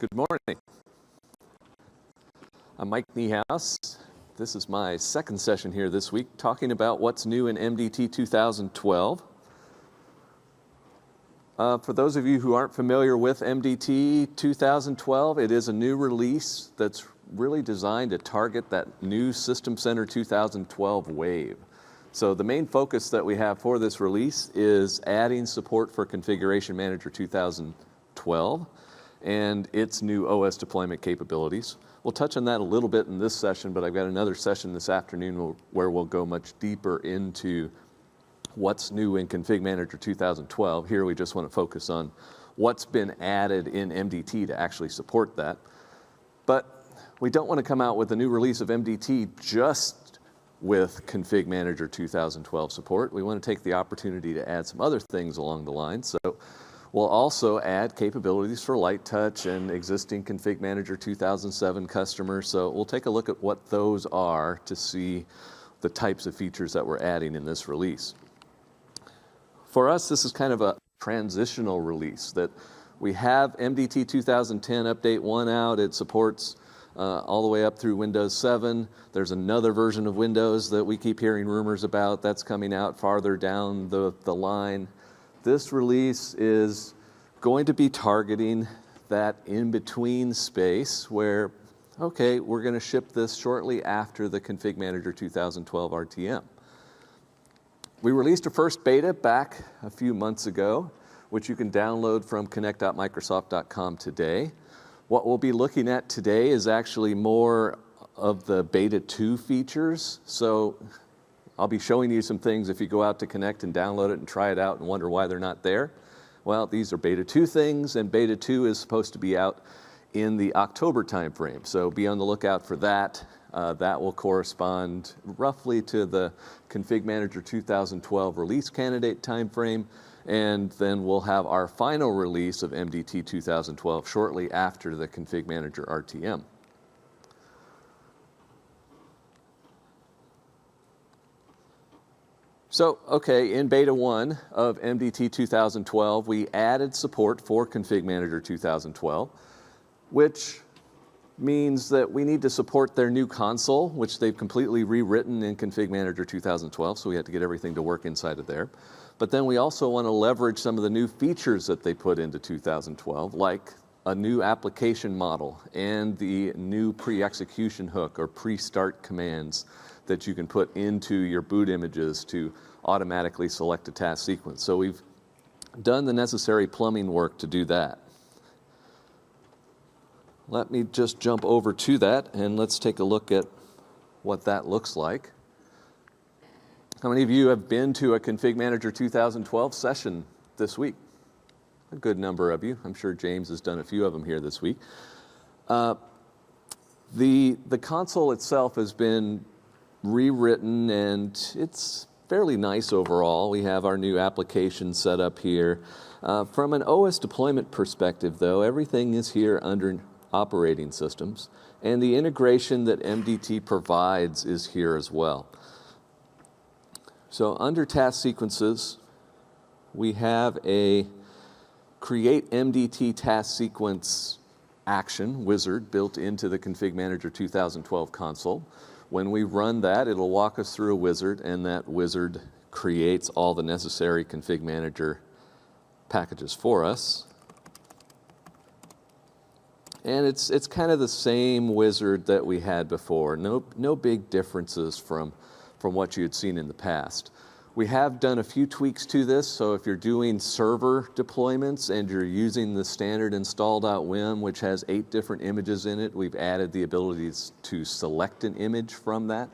Good morning. I'm Mike Niehaus. This is my second session here this week, talking about what's new in MDT 2012. For those of you who aren't familiar with MDT 2012, it is a new release that's really designed to target that new System Center 2012 wave. So the main focus that we have for this release is adding support for Configuration Manager 2012 and its new OS deployment capabilities. We'll touch on that a little bit in this session, but I've got another session this afternoon where we'll go much deeper into what's new in Config Manager 2012. Here we just want to focus on what's been added in MDT to actually support that. But we don't want to come out with a new release of MDT just with Config Manager 2012 support. We want to take the opportunity to add some other things along the line. So we'll also add capabilities for Light Touch and existing Config Manager 2007 customers. So we'll take a look at what those are to see the types of features that we're adding in this release. For us, this is kind of a transitional release that we have MDT 2010 Update 1 out. It supports all the way up through Windows 7. There's another version of Windows that we keep hearing rumors about that's coming out farther down the line. This release is going to be targeting that in-between space where, okay, we're going to ship this shortly after the Config Manager 2012 RTM. We released a first beta back a few months ago, which you can download from connect.microsoft.com today. What we'll be looking at today is actually more of the beta 2 features. So I'll be showing you some things if you go out to Connect and download it and try it out and wonder why they're not there. Well, these are beta 2 things, and beta 2 is supposed to be out in the October timeframe. So be on the lookout for that. That will correspond roughly to the Config Manager 2012 release candidate timeframe, and then we'll have our final release of MDT 2012 shortly after the Config Manager RTM. So, okay, in beta 1 of MDT 2012, we added support for Config Manager 2012, which means that we need to support their new console, which they've completely rewritten in Config Manager 2012, so we had to get everything to work inside of there. But then we also want to leverage some of the new features that they put into 2012, like a new application model and the new pre-execution hook or pre-start commands that you can put into your boot images to automatically select a task sequence. So we've done the necessary plumbing work to do that. Let me just jump over to that and let's take a look at what that looks like. How many of you have been to a Config Manager 2012 session this week? A good number of you. I'm sure James has done a few of them here this week. The console itself has been rewritten and it's fairly nice overall. We have our new application set up here. From an OS deployment perspective though, everything is here under operating systems, and the integration that MDT provides is here as well. So under task sequences, we have a create MDT task sequence action wizard built into the Config Manager 2012 console. When we run that, it'll walk us through a wizard, and that wizard creates all the necessary Config Manager packages for us. And it's kind of the same wizard that we had before. No big differences from what you had seen in the past. We have done a few tweaks to this, so if you're doing server deployments and you're using the standard install.wim, which has 8 different images in it, we've added the abilities to select an image from that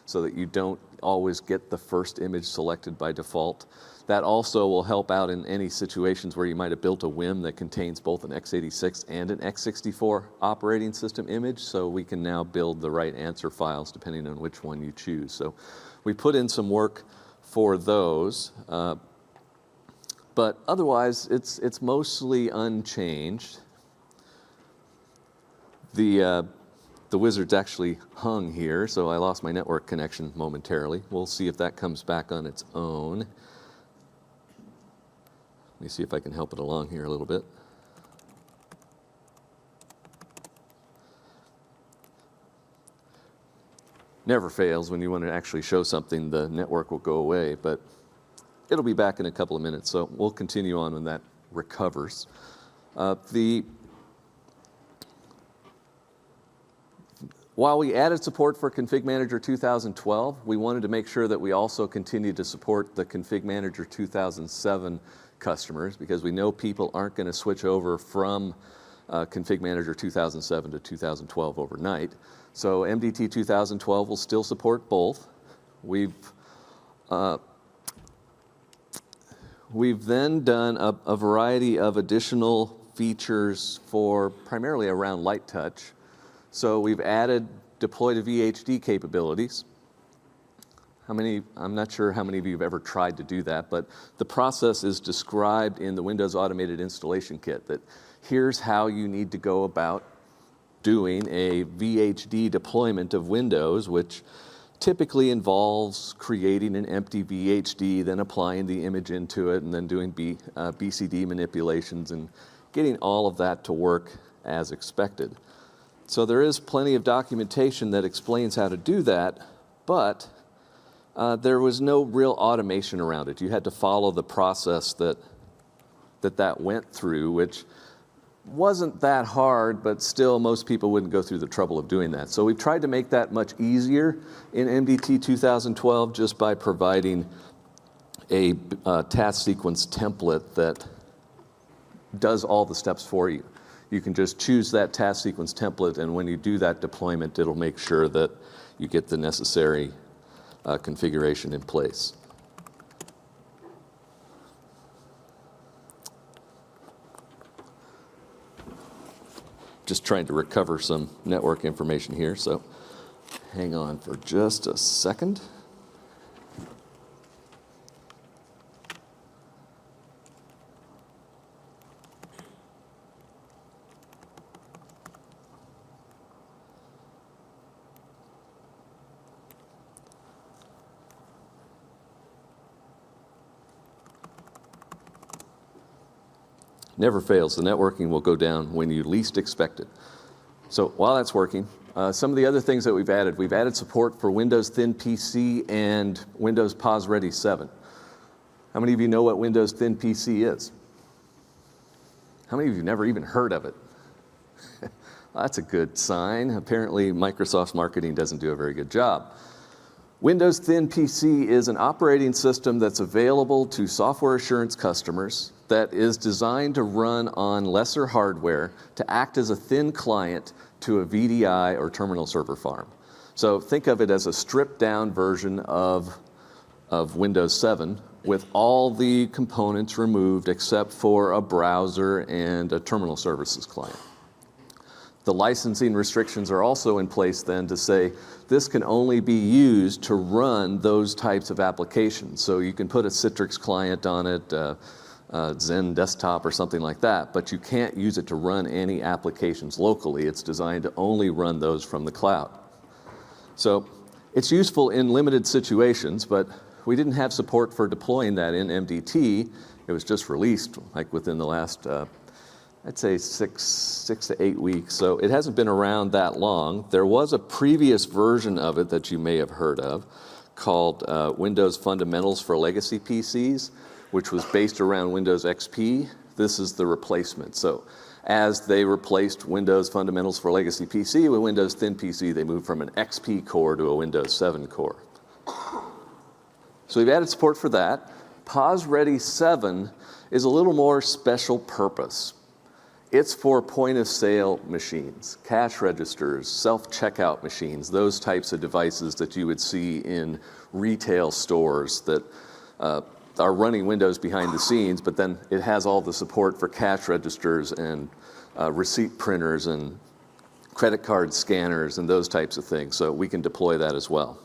so that you don't always get the first image selected by default. That also will help out in any situations where you might have built a WIM that contains both an x86 and an x64 operating system image, so we can now build the right answer files depending on which one you choose. So we put in some work for those, but otherwise it's mostly unchanged. The wizard's actually hung here, so I lost my network connection momentarily. We'll see if that comes back on its own. Let me see if I can help it along here a little bit. never fails. When you want to actually show something, the network will go away, but it'll be back in a couple of minutes, so we'll continue on when that recovers. While we added support for Config Manager 2012, we wanted to make sure that we also continued to support the Config Manager 2007 customers, because we know people aren't going to switch over from Config Manager 2007 to 2012 overnight. So MDT 2012 will still support both. We've then done a variety of additional features for primarily around light touch. So we've added deploy to VHD capabilities. I'm not sure how many of you have ever tried to do that, but the process is described in the Windows Automated Installation Kit, that here's how you need to go about doing a VHD deployment of Windows, which typically involves creating an empty VHD, then applying the image into it, and then doing BCD manipulations and getting all of that to work as expected. So there is plenty of documentation that explains how to do that, but there was no real automation around it. You had to follow the process that went through, which wasn't that hard, but still most people wouldn't go through the trouble of doing that. So we've tried to make that much easier in MDT 2012 just by providing a task sequence template that does all the steps for you. You can just choose that task sequence template, and when you do that deployment, it'll make sure that you get the necessary configuration in place. Just trying to recover some network information here, so hang on for just a second. Never fails. The networking will go down when you least expect it. So while that's working, some of the other things that we've added support for Windows Thin PC and Windows POS Ready 7. How many of you know what Windows Thin PC is? How many of you never even heard of it? Well, that's a good sign. Apparently, Microsoft's marketing doesn't do a very good job. Windows Thin PC is an operating system that's available to software assurance customers that is designed to run on lesser hardware to act as a thin client to a VDI or terminal server farm. So think of it as a stripped down version of Windows 7 with all the components removed except for a browser and a terminal services client. The licensing restrictions are also in place then to say this can only be used to run those types of applications. So you can put a Citrix client on it, Zen desktop or something like that, but you can't use it to run any applications locally. It's designed to only run those from the cloud. So it's useful in limited situations, but we didn't have support for deploying that in MDT. It was just released like within the last, I'd say six to 8 weeks. So it hasn't been around that long. There was a previous version of it that you may have heard of called Windows Fundamentals for Legacy PCs, which was based around Windows XP. This is the replacement. So as they replaced Windows Fundamentals for Legacy PC with Windows Thin PC, they moved from an XP core to a Windows 7 core. So we've added support for that. POS Ready 7 is a little more special purpose. It's for point-of-sale machines, cash registers, self-checkout machines, those types of devices that you would see in retail stores that are running Windows behind the scenes, but then it has all the support for cash registers and receipt printers and credit card scanners and those types of things, so we can deploy that as well.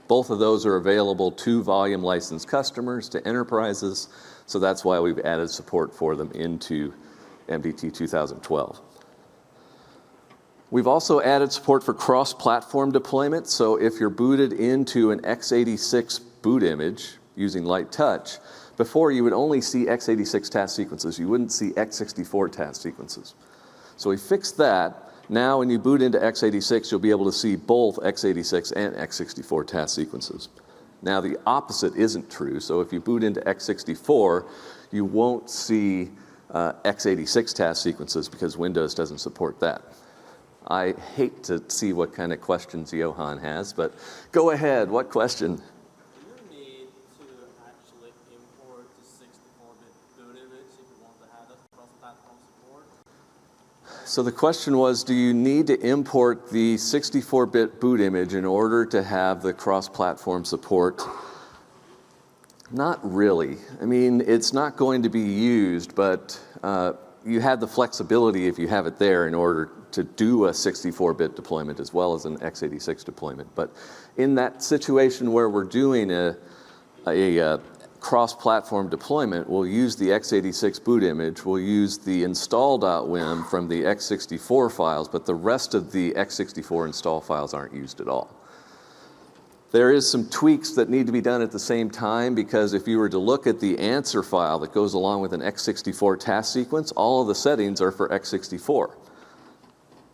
Both of those are available to volume licensed customers, to enterprises, so that's why we've added support for them into MDT 2012. We've also added support for cross-platform deployment, so if you're booted into an x86 boot image using light touch, before you would only see x86 task sequences, you wouldn't see x64 task sequences. So we fixed that, Now when you boot into x86, you'll be able to see both x86 and x64 task sequences. Now the opposite isn't true, so if you boot into x64, you won't see x86 task sequences because Windows doesn't support that. I hate to see what kind of questions Johan has, but go ahead, what question? Do you need to actually import the 64-bit boot image if you want to have that cross-platform support? So the question was, do you need to import the 64-bit boot image in order to have the cross-platform support? Not really. I mean, it's not going to be used, but you have the flexibility if you have it there in order to do a 64-bit deployment as well as an x86 deployment. But in that situation where we're doing a cross-platform deployment, we'll use the x86 boot image, we'll use the install.wim from the x64 files, but the rest of the x64 install files aren't used at all. There is some tweaks that need to be done at the same time, because if you were to look at the answer file that goes along with an x64 task sequence, all of the settings are for x64.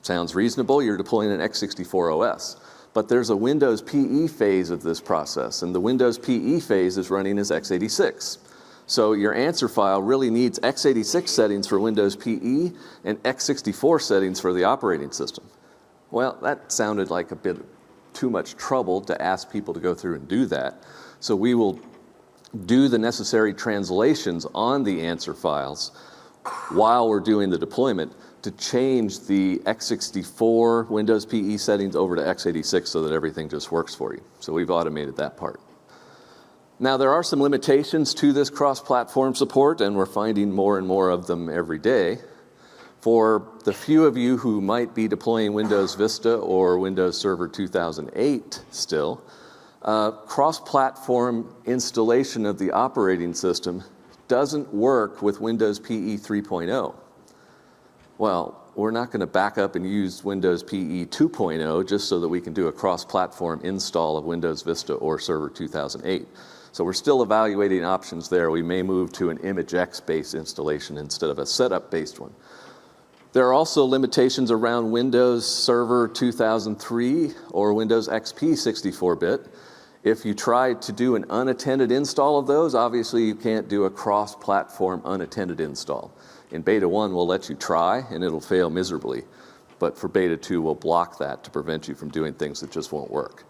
Sounds reasonable, you're deploying an x64 OS. But there's a Windows PE phase of this process, and the Windows PE phase is running as x86. So your answer file really needs x86 settings for Windows PE and x64 settings for the operating system. Well, that sounded like a bit too much trouble to ask people to go through and do that. So we will do the necessary translations on the answer files while we're doing the deployment to change the x64 Windows PE settings over to x86 so that everything just works for you. So we've automated that part. Now there are some limitations to this cross-platform support, and we're finding more and more of them every day. For the few of you who might be deploying Windows Vista or Windows Server 2008 still, cross-platform installation of the operating system doesn't work with Windows PE 3.0. Well, we're not going to back up and use Windows PE 2.0 just so that we can do a cross-platform install of Windows Vista or Server 2008. So we're still evaluating options there. We may move to an ImageX-based installation instead of a setup-based one. There are also limitations around Windows Server 2003 or Windows XP 64-bit. If you try to do an unattended install of those, obviously you can't do a cross-platform unattended install. In Beta 1, we'll let you try, and it'll fail miserably. But for Beta 2, we'll block that to prevent you from doing things that just won't work.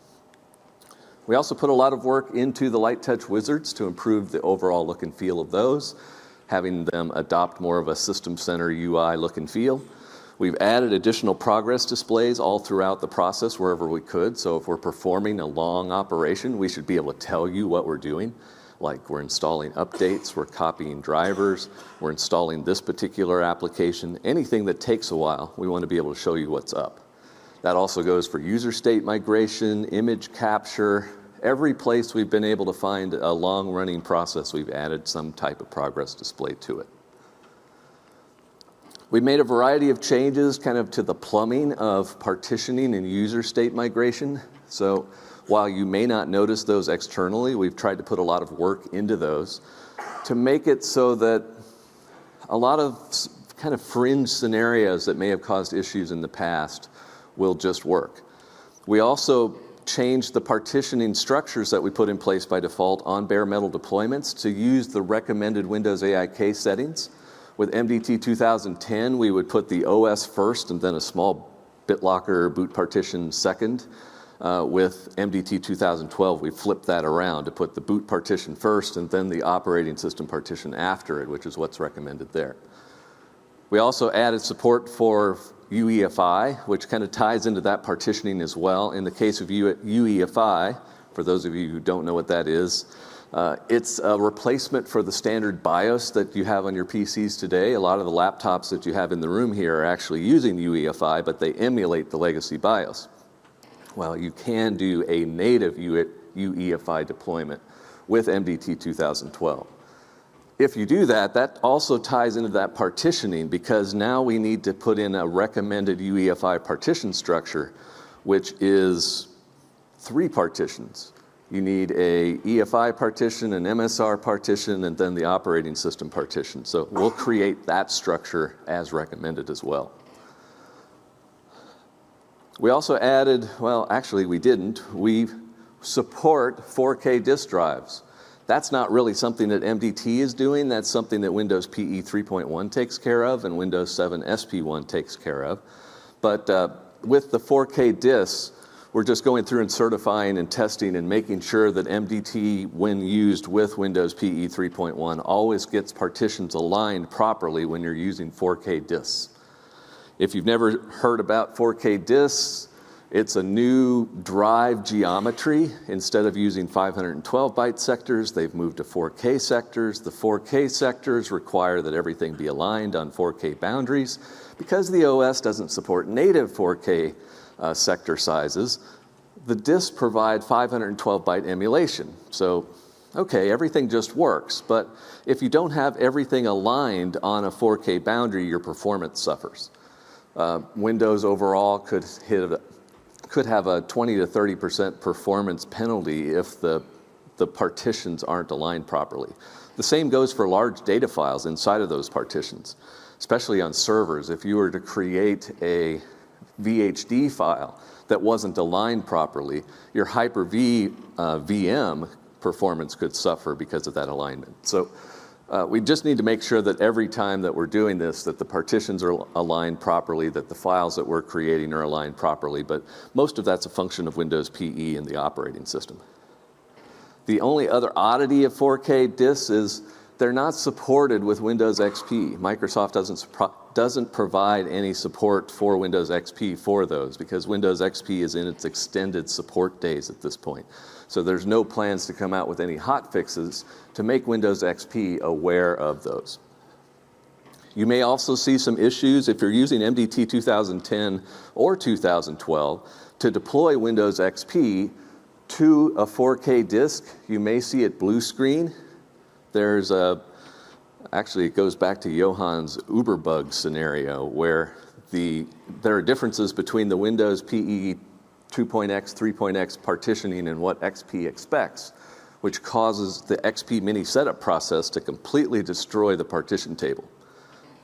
We also put a lot of work into the Light Touch wizards to improve the overall look and feel of those, having them adopt more of a System Center UI look and feel. We've added additional progress displays all throughout the process wherever we could. So if we're performing a long operation, we should be able to tell you what we're doing. Like we're installing updates, we're copying drivers, we're installing this particular application. Anything that takes a while, we want to be able to show you what's up. That also goes for user state migration, image capture. Every place we've been able to find a long-running process, we've added some type of progress display to it. We made a variety of changes kind of to the plumbing of partitioning and user state migration. So while you may not notice those externally, we've tried to put a lot of work into those to make it so that a lot of kind of fringe scenarios that may have caused issues in the past will just work. We also changed the partitioning structures that we put in place by default on bare metal deployments to use the recommended Windows AIK settings. With MDT 2010, we would put the OS first and then a small BitLocker boot partition second. With MDT 2012, we flipped that around to put the boot partition first and then the operating system partition after it, which is what's recommended there. We also added support for UEFI, which kind of ties into that partitioning as well. In the case of UEFI, for those of you who don't know what that is, it's a replacement for the standard BIOS that you have on your PCs today. A lot of the laptops that you have in the room here are actually using UEFI, but they emulate the legacy BIOS. Well, you can do a native UEFI deployment with MDT 2012. If you do that, that also ties into that partitioning, because now we need to put in a recommended UEFI partition structure, which is 3 partitions. You need a EFI partition, an MSR partition, and then the operating system partition. So we'll create that structure as recommended as well. We also added, well, actually we didn't, we support 4K disk drives. That's not really something that MDT is doing. That's something that Windows PE 3.1 takes care of and Windows 7 SP1 takes care of. But with the 4K disks, we're just going through and certifying and testing and making sure that MDT, when used with Windows PE 3.1, always gets partitions aligned properly when you're using 4K disks. If you've never heard about 4K disks, it's a new drive geometry. Instead of using 512-byte sectors, they've moved to 4K sectors. The 4K sectors require that everything be aligned on 4K boundaries. Because the OS doesn't support native 4K sector sizes, the disks provide 512-byte emulation. So, okay, everything just works. But if you don't have everything aligned on a 4K boundary, your performance suffers. Windows overall could have a 20 to 30% performance penalty if the partitions aren't aligned properly. The same goes for large data files inside of those partitions, especially on servers. If you were to create a VHD file that wasn't aligned properly, your Hyper-V VM performance could suffer because of that alignment. So we just need to make sure that every time that we're doing this, that the partitions are aligned properly, that the files that we're creating are aligned properly, but most of that's a function of Windows PE and the operating system. The only other oddity of 4K disks is they're not supported with Windows XP. Microsoft doesn't provide any support for Windows XP for those because Windows XP is in its extended support days at this point. So there's no plans to come out with any hot fixes to make Windows XP aware of those. You may also see some issues if you're using MDT 2010 or 2012 to deploy Windows XP to a 4K disk. You may see it blue screen. There's actually it goes back to Johan's Uberbug scenario where there are differences between the Windows PE 2.x, 3.x partitioning and what XP expects, which causes the XP mini setup process to completely destroy the partition table.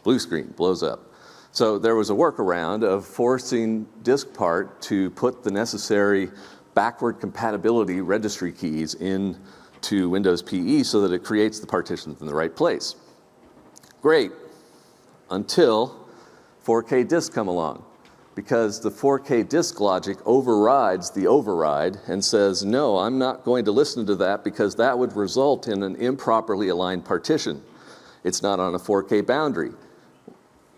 Blue screen, blows up. So there was a workaround of forcing DiskPart to put the necessary backward compatibility registry keys into Windows PE so that it creates the partitions in the right place. Great, until 4K disks come along. Because the 4K disk logic overrides the override and says, no, I'm not going to listen to that because that would result in an improperly aligned partition. It's not on a 4K boundary.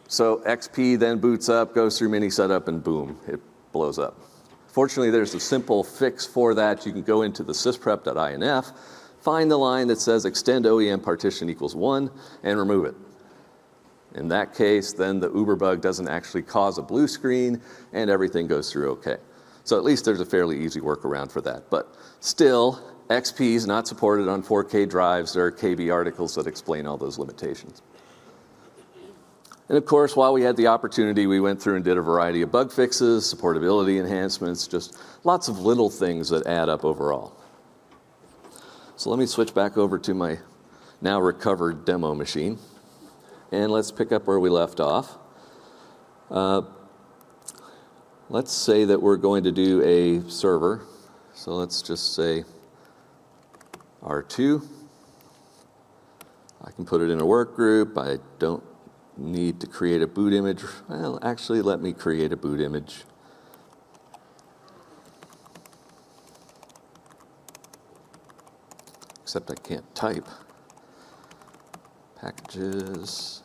So XP then boots up, goes through mini setup, and boom, it blows up. Fortunately, there's a simple fix for that. You can go into the sysprep.inf, find the line that says extend OEM partition equals 1, and remove it. In that case, then the Uberbug doesn't actually cause a blue screen and everything goes through okay. So at least there's a fairly easy workaround for that. But still, XP is not supported on 4K drives. There are KB articles that explain all those limitations. And of course, while we had the opportunity, we went through and did a variety of bug fixes, supportability enhancements, just lots of little things that add up overall. So let me switch back over to my now recovered demo machine. And let's pick up where we left off. Let's say that we're going to do a server. So let's just say R2. I can put it in a work group. I don't need to create a boot image. Well, actually, let me create a boot image. Except I can't type. Packages.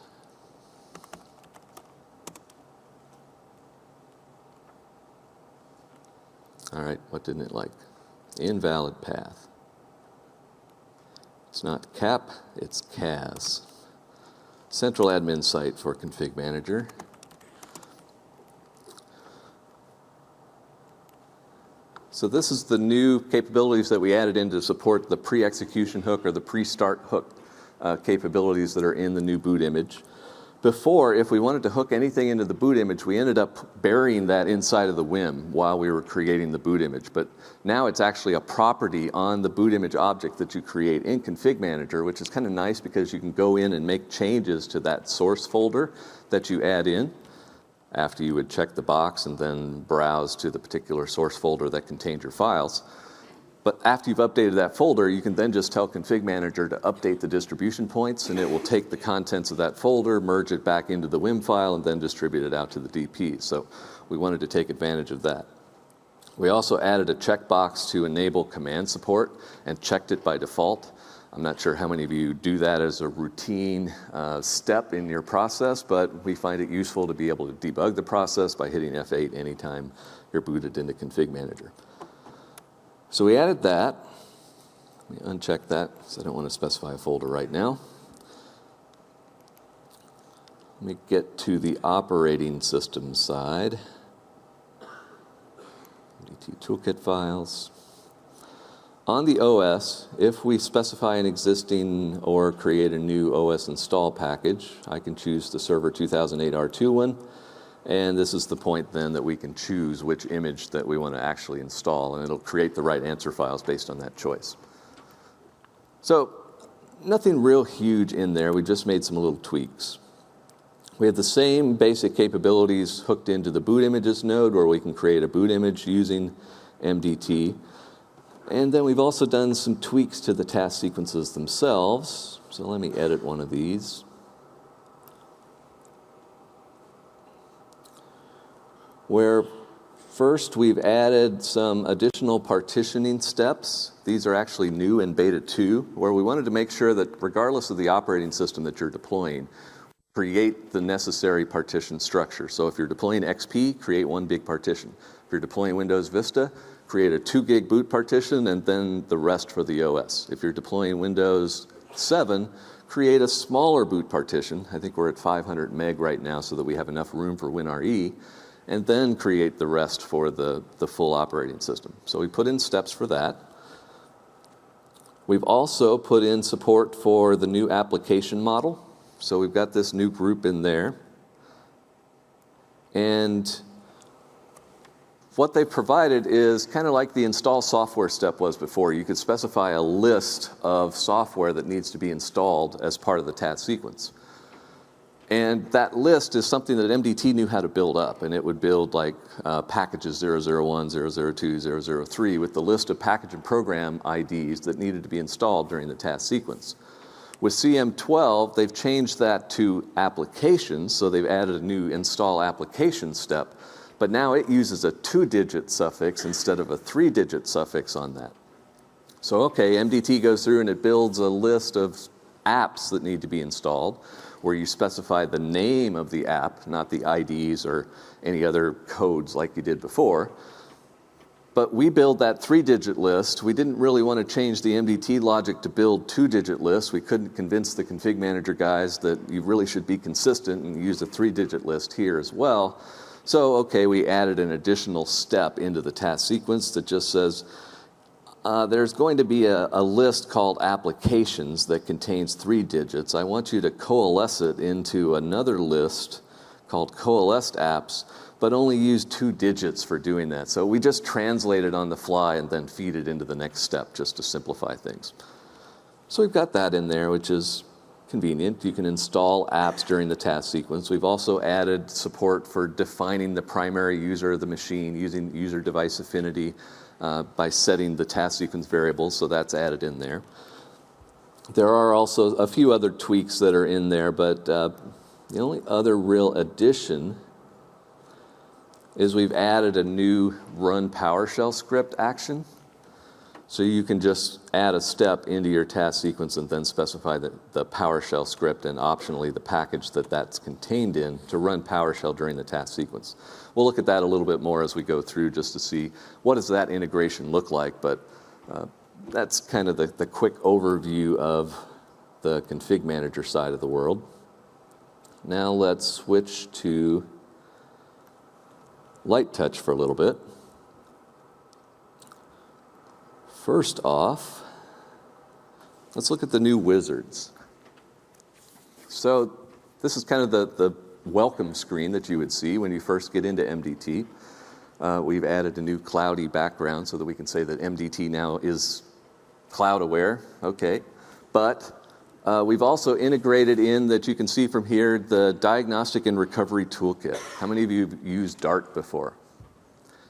All right, what didn't it like? Invalid path. It's not cap, it's CAS. Central admin site for config manager. So this is the new capabilities that we added in to support the pre-execution hook or the pre-start hook capabilities that are in the new boot image. Before, if we wanted to hook anything into the boot image, we ended up burying that inside of the WIM while we were creating the boot image. But now it's actually a property on the boot image object that you create in Config Manager, which is kind of nice because you can go in and make changes to that source folder that you add in. after you would check the box and then browse to the particular source folder that contained your files. But after you've updated that folder, you can then just tell Config Manager to update the distribution points, and it will take the contents of that folder, merge it back into the WIM file, and then distribute it out to the DPs. So we wanted to take advantage of that. We also added a checkbox to enable command support and checked it by default. I'm not sure how many of you do that as a routine step in your process, but we find it useful to be able to debug the process by hitting F8 anytime you're booted into Config Manager. So we added that. Let me uncheck that because I don't want to specify a folder right now. Let me get to the operating system side. MDT toolkit files. On the OS, if we specify an existing or create a new OS install package, I can choose the Server 2008 R2 one. And this is the point then that we can choose which image that we want to actually install, and it'll create the right answer files based on that choice. So nothing real huge in there. We just made some little tweaks. We have the same basic capabilities hooked into the boot images node, where we can create a boot image using MDT. And then we've also done some tweaks to the task sequences themselves. So let me edit one of these. Where first we've added some additional partitioning steps. These are actually new in Beta 2, where we wanted to make sure that regardless of the operating system that you're deploying, create the necessary partition structure. So if you're deploying XP, create one big partition. If you're deploying Windows Vista, create a 2 gig boot partition and then the rest for the OS. If you're deploying Windows 7, create a smaller boot partition. I think we're at 500 meg right now so that we have enough room for WinRE. And then create the rest for the full operating system. So we put in steps for that. We've also put in support for the new application model. So we've got this new group in there. And what they've provided is kind of like the install software step was before. You could specify a list of software that needs to be installed as part of the task sequence. And that list is something that MDT knew how to build up, and it would build like packages 001, 002, 003 with the list of package and program IDs that needed to be installed during the task sequence. With CM12, they've changed that to applications, so they've added a new install application step, but now it uses a 2-digit suffix instead of a 3-digit suffix on that. So okay, MDT goes through and it builds a list of apps that need to be installed, where you specify the name of the app, not the IDs or any other codes like you did before. But we build that 3-digit list. We didn't really want to change the MDT logic to build 2-digit lists. We couldn't convince the config manager guys that you really should be consistent and use a 3-digit list here as well. So, okay, we added an additional step into the task sequence that just says, there's going to be a list called applications that contains 3 digits. I want you to coalesce it into another list called coalesced apps, but only use 2 digits for doing that. So we just translate it on the fly and then feed it into the next step just to simplify things. So we've got that in there, which is convenient. You can install apps during the task sequence. We've also added support for defining the primary user of the machine using user device affinity, by setting the task sequence variables, so that's added in there. There are also a few other tweaks that are in there, but the only other real addition is we've added a new run PowerShell script action. So you can just add a step into your task sequence and then specify the PowerShell script and optionally the package that's contained in to run PowerShell during the task sequence. We'll look at that a little bit more as we go through just to see what does that integration look like, but that's kind of the quick overview of the config manager side of the world. Now let's switch to light touch for a little bit. First off, let's look at the new wizards. So this is kind of the welcome screen that you would see when you first get into MDT. We've added a new cloudy background so that we can say that MDT now is cloud aware, okay. But We've also integrated in, that you can see from here, the Diagnostic and Recovery Toolkit. How many of you have used DART before?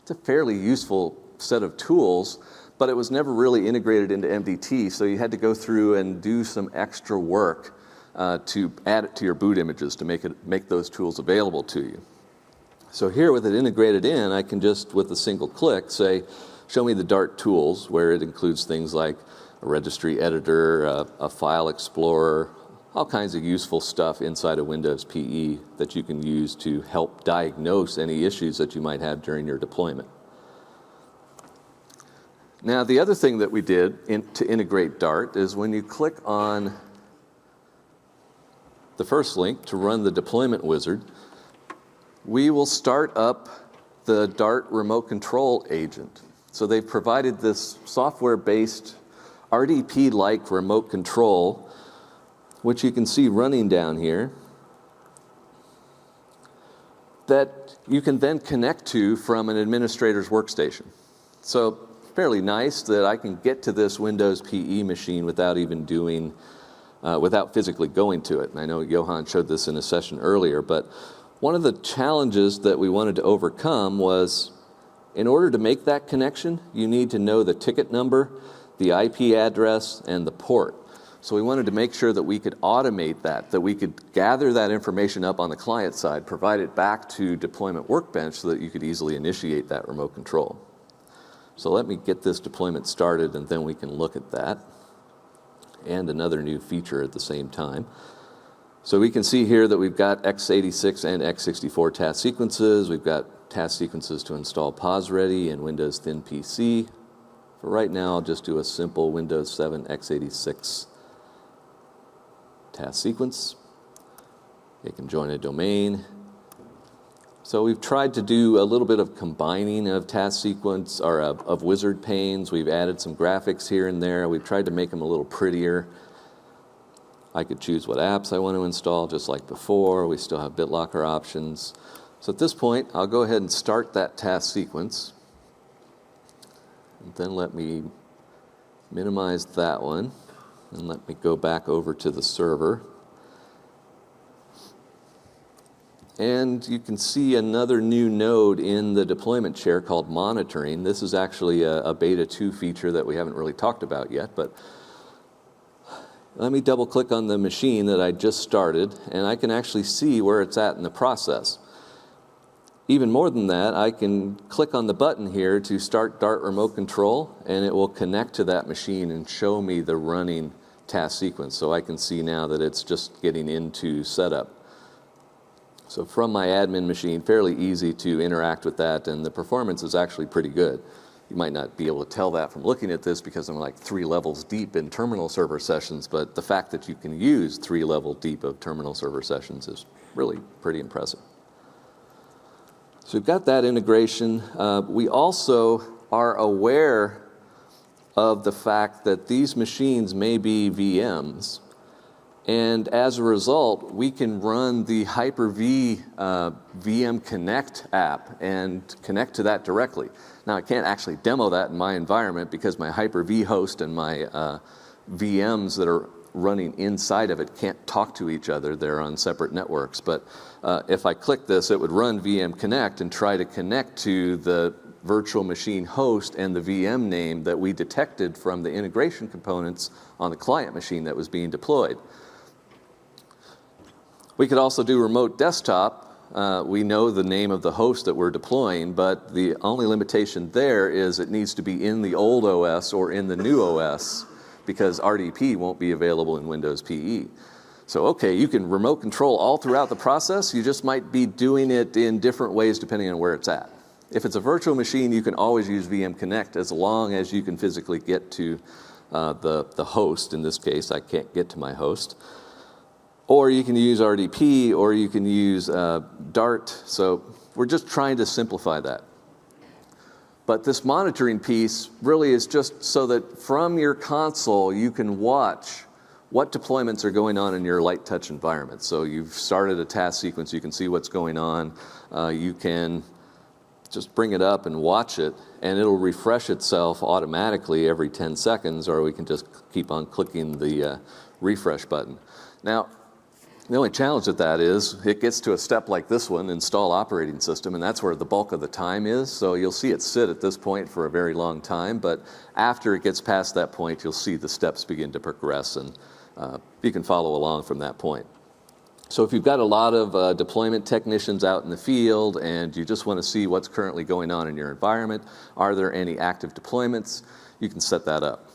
It's a fairly useful set of tools, but it was never really integrated into MDT, so you had to go through and do some extra work to add it to your boot images to make those tools available to you. So here, with it integrated in, I can just, with a single click, say, show me the DART tools, where it includes things like a registry editor, a file explorer, all kinds of useful stuff inside of Windows PE that you can use to help diagnose any issues that you might have during your deployment. Now, the other thing that we did to integrate DART is when you click on the first link to run the deployment wizard, we will start up the DART remote control agent. So they've provided this software-based RDP-like remote control, which you can see running down here, that you can then connect to from an administrator's workstation. So fairly nice that I can get to this Windows PE machine without even without physically going to it. And I know Johan showed this in a session earlier, but one of the challenges that we wanted to overcome was, in order to make that connection, you need to know the ticket number, the IP address, and the port. So we wanted to make sure that we could automate that we could gather that information up on the client side, provide it back to Deployment Workbench so that you could easily initiate that remote control. So let me get this deployment started, and then we can look at that and another new feature at the same time. So we can see here that we've got x86 and x64 task sequences. We've got task sequences to install POSReady and Windows Thin PC. For right now, I'll just do a simple Windows 7 x86 task sequence. It can join a domain. So we've tried to do a little bit of combining of task sequence, or of wizard panes. We've added some graphics here and there. We've tried to make them a little prettier. I could choose what apps I want to install, just like before. We still have BitLocker options. So at this point, I'll go ahead and start that task sequence. And then let me minimize that one, and let me go back over to the server. And you can see another new node in the deployment chair called monitoring. This is actually a beta 2 feature that we haven't really talked about yet, but let me double click on the machine that I just started, and I can actually see where it's at in the process. Even more than that, I can click on the button here to start DART remote control, and it will connect to that machine and show me the running task sequence. So I can see now that it's just getting into setup. So from my admin machine, fairly easy to interact with that, and the performance is actually pretty good. You might not be able to tell that from looking at this because I'm like 3 levels deep in terminal server sessions, but the fact that you can use 3 levels deep of terminal server sessions is really pretty impressive. So we've got that integration. We also are aware of the fact that these machines may be VMs. And as a result, we can run the Hyper-V VM Connect app and connect to that directly. Now, I can't actually demo that in my environment because my Hyper-V host and my VMs that are running inside of it can't talk to each other. They're on separate networks. But if I click this, it would run VM Connect and try to connect to the virtual machine host and the VM name that we detected from the integration components on the client machine that was being deployed. We could also do remote desktop. We know the name of the host that we're deploying, but the only limitation there is it needs to be in the old OS or in the new OS, because RDP won't be available in Windows PE. So, okay, you can remote control all throughout the process. You just might be doing it in different ways depending on where it's at. If it's a virtual machine, you can always use VM Connect as long as you can physically get to the host. In this case, I can't get to my host. Or you can use RDP, or you can use DART. So we're just trying to simplify that. But this monitoring piece really is just so that from your console, you can watch what deployments are going on in your light touch environment. So you've started a task sequence, you can see what's going on. You can just bring it up and watch it, and it'll refresh itself automatically every 10 seconds, or we can just keep on clicking the refresh button. Now, the only challenge with that is it gets to a step like this one, install operating system, and that's where the bulk of the time is. So you'll see it sit at this point for a very long time, but after it gets past that point, you'll see the steps begin to progress, and you can follow along from that point. So if you've got a lot of deployment technicians out in the field and you just want to see what's currently going on in your environment, are there any active deployments, you can set that up.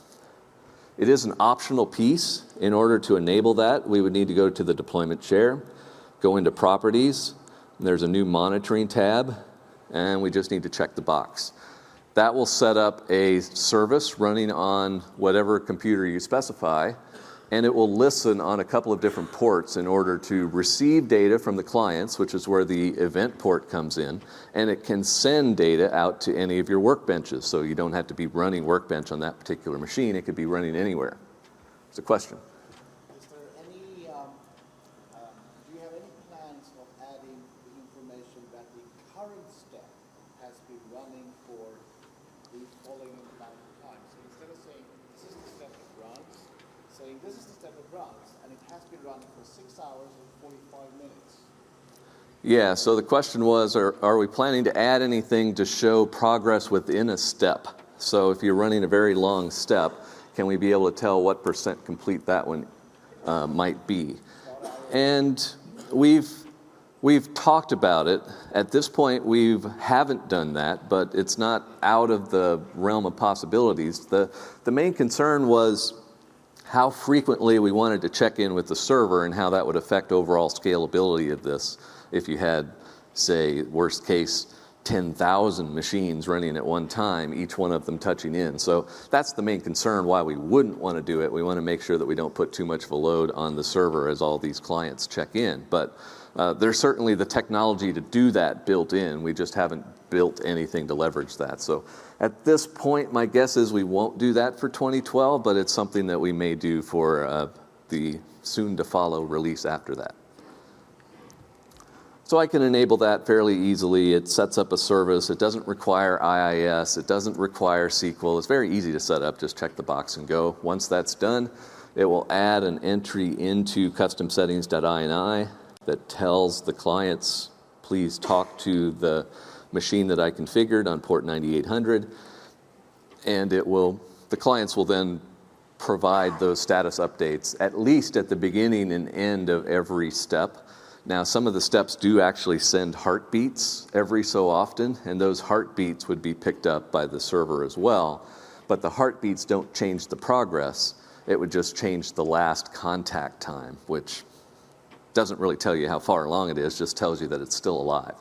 It is an optional piece. In order to enable that, we would need to go to the deployment chair, go into properties, and there's a new monitoring tab, and we just need to check the box. That will set up a service running on whatever computer you specify, and it will listen on a couple of different ports in order to receive data from the clients, which is where the event port comes in, and it can send data out to any of your workbenches, so you don't have to be running Workbench on that particular machine. It could be running anywhere. It's a question. Is there any, do you have any plans of adding the information that the current step has been running for the following amount of time? So instead of saying, this is the step that runs, saying this is the step that runs, and it has been running for 6 hours and 45 minutes. Yeah, so the question was, are we planning to add anything to show progress within a step? So if you're running a very long step, can we be able to tell what % complete that one might be? And we've talked about it. At this point, we haven't done that, but it's not out of the realm of possibilities. The main concern was how frequently we wanted to check in with the server and how that would affect overall scalability of this if you had, say, worst case, 10,000 machines running at one time, each one of them touching in. So that's the main concern why we wouldn't want to do it. We want to make sure that we don't put too much of a load on the server as all these clients check in. But there's certainly the technology to do that built in. We just haven't built anything to leverage that. So at this point, my guess is we won't do that for 2012, but it's something that we may do for the soon-to-follow release after that. So I can enable that fairly easily. It sets up a service. It doesn't require IIS. It doesn't require SQL. It's very easy to set up. Just check the box and go. Once that's done, it will add an entry into customsettings.ini that tells the clients, please talk to the machine that I configured on port 9800. And the clients will then provide those status updates, at least at the beginning and end of every step. Now, some of the steps do actually send heartbeats every so often, and those heartbeats would be picked up by the server as well. But the heartbeats don't change the progress. It would just change the last contact time, which doesn't really tell you how far along it is, just tells you that it's still alive.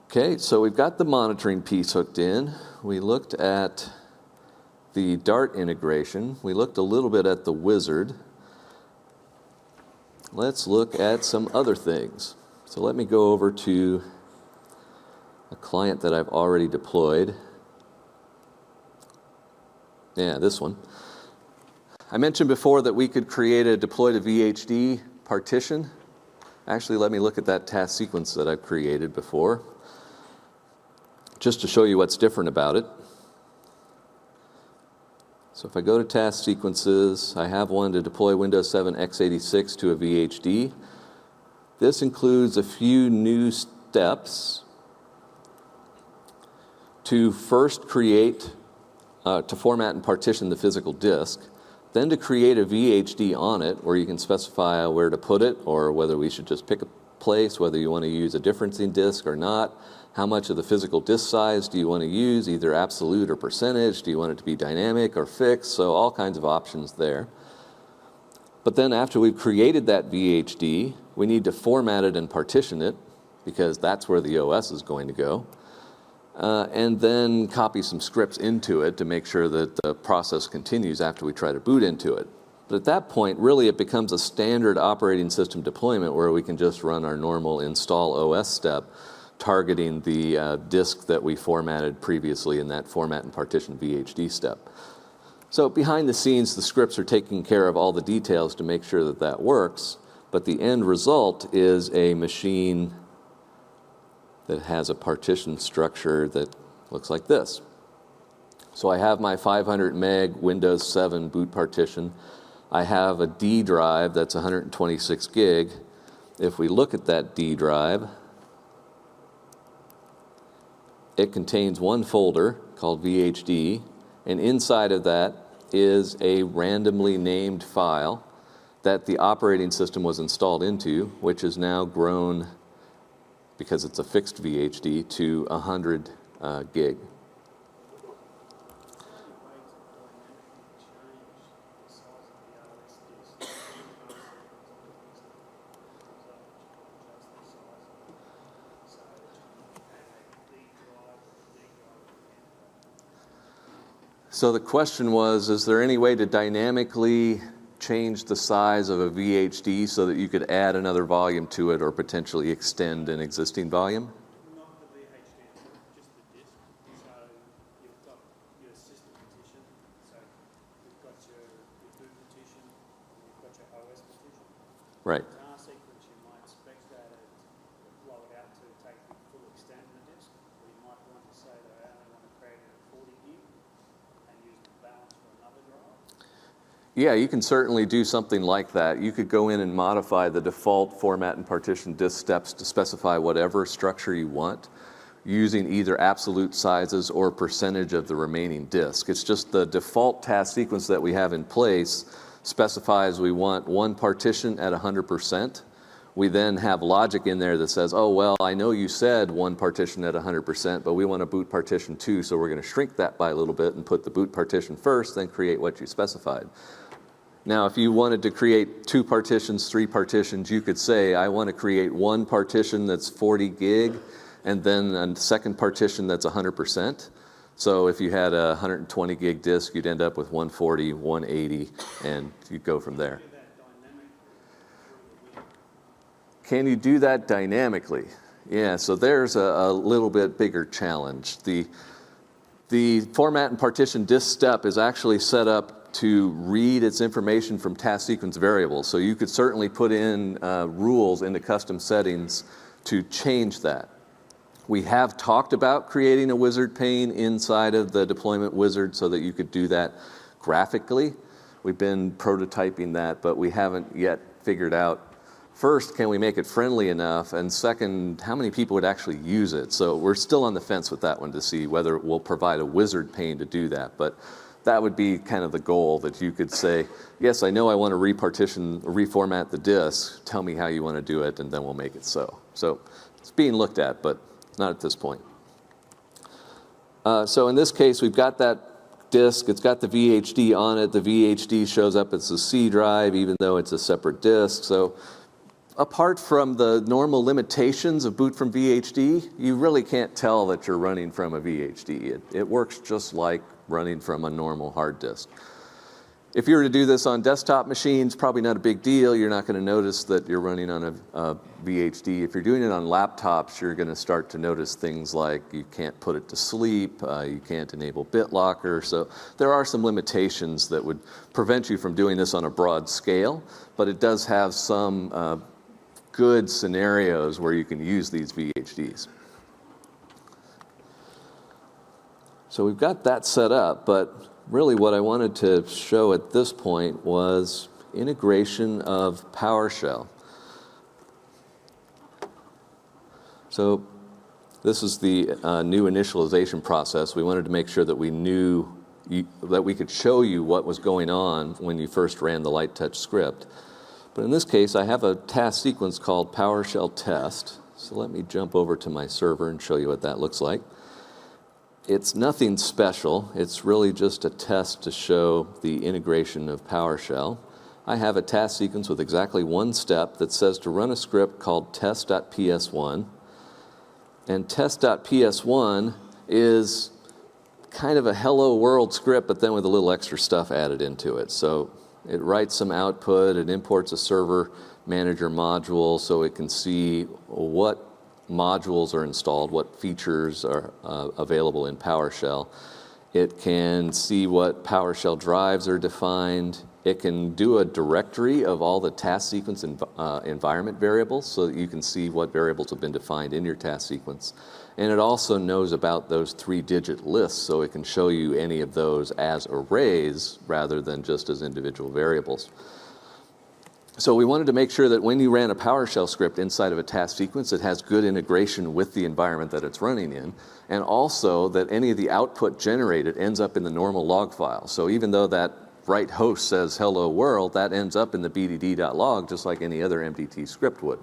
Okay, so we've got the monitoring piece hooked in. We looked at the Dart integration. We looked a little bit at the wizard. Let's look at some other things. So let me go over to a client that I've already deployed. Yeah, this one. I mentioned before that we could create a deploy to VHD partition. Actually, let me look at that task sequence that I've created before, just to show you what's different about it. So if I go to task sequences, I have one to deploy Windows 7 x86 to a VHD. This includes a few new steps to first create, to format and partition the physical disk, then to create a VHD on it where you can specify where to put it or whether we should just pick a place, whether you want to use a differencing disk or not. How much of the physical disk size do you want to use, either absolute or percentage? Do you want it to be dynamic or fixed? So all kinds of options there. But then after we've created that VHD, we need to format it and partition it because that's where the OS is going to go. And then copy some scripts into it to make sure that the process continues after we try to boot into it. But at that point, really it becomes a standard operating system deployment where we can just run our normal install OS step targeting the disk that we formatted previously in that format and partition VHD step. So behind the scenes, the scripts are taking care of all the details to make sure that that works, but the end result is a machine that has a partition structure that looks like this. So I have my 500 meg Windows 7 boot partition. I have a D drive that's 126 gig. If we look at that D drive, it contains one folder called VHD, and inside of that is a randomly named file that the operating system was installed into, which is now grown, because it's a fixed VHD, to 100 gig. So the question was, is there any way to dynamically change the size of a VHD so that you could add another volume to it or potentially extend an existing volume? Not the VHD, just the disk. So you've got your system partition. So you've got your boot partition, and you've got your OS partition. Right. In our sequence, you might spec that and blow it out to take the full extent of the disk. Or you might want to say that I only want to create it at 40 gig and use the balance for another drive. Yeah, you can certainly do something like that. You could go in and modify the default format and partition disk steps to specify whatever structure you want, using either absolute sizes or percentage of the remaining disk. It's just the default task sequence that we have in place specifies we want one partition at 100%. We then have logic in there that says, oh, well, I know you said one partition at 100%, but we want a boot partition too, so we're going to shrink that by a little bit and put the boot partition first, then create what you specified. Now, if you wanted to create 2 partitions, 3 partitions, you could say, I want to create one partition that's 40 gig, and then a second partition that's 100%. So if you had a 120 gig disk, you'd end up with 140, 180, and you'd go from there. Can you do that dynamically? Yeah, so there's a little bit bigger challenge. The format and partition disk step is actually set up to read its information from task sequence variables. So you could certainly put in rules into custom settings to change that. We have talked about creating a wizard pane inside of the deployment wizard so that you could do that graphically. We've been prototyping that, but we haven't yet figured out, first, can we make it friendly enough? And second, how many people would actually use it? So we're still on the fence with that one to see whether it will provide a wizard pane to do that. But that would be kind of the goal, that you could say, yes, I know I want to reformat the disk. Tell me how you want to do it, and then we'll make it so. So it's being looked at, but not at this point. So in this case, we've got that disk. It's got the VHD on it. The VHD shows up as a C drive, even though it's a separate disk. So apart from the normal limitations of boot from VHD, you really can't tell that you're running from a VHD. It works just like running from a normal hard disk. If you were to do this on desktop machines, probably not a big deal. You're not going to notice that you're running on a VHD. If you're doing it on laptops, you're going to start to notice things like you can't put it to sleep, you can't enable BitLocker. So there are some limitations that would prevent you from doing this on a broad scale, but it does have some good scenarios where you can use these VHDs. So we've got that set up, but really what I wanted to show at this point was integration of PowerShell. So this is the new initialization process. We wanted to make sure that we knew that we could show you what was going on when you first ran the light touch script. But in this case, I have a task sequence called PowerShell test. So let me jump over to my server and show you what that looks like. It's nothing special. It's really just a test to show the integration of PowerShell. I have a task sequence with exactly one step that says to run a script called test.ps1. And test.ps1 is kind of a hello world script, but then with a little extra stuff added into it. So it writes some output, it imports a server manager module so it can see what modules are installed, what features are available in PowerShell. It can see what PowerShell drives are defined. It can do a directory of all the task sequence environment variables so that you can see what variables have been defined in your task sequence. And it also knows about those 3-digit lists, so it can show you any of those as arrays rather than just as individual variables. So we wanted to make sure that when you ran a PowerShell script inside of a task sequence, it has good integration with the environment that it's running in, and also that any of the output generated ends up in the normal log file. So even though that write host says hello world, that ends up in the bdd.log just like any other MDT script would.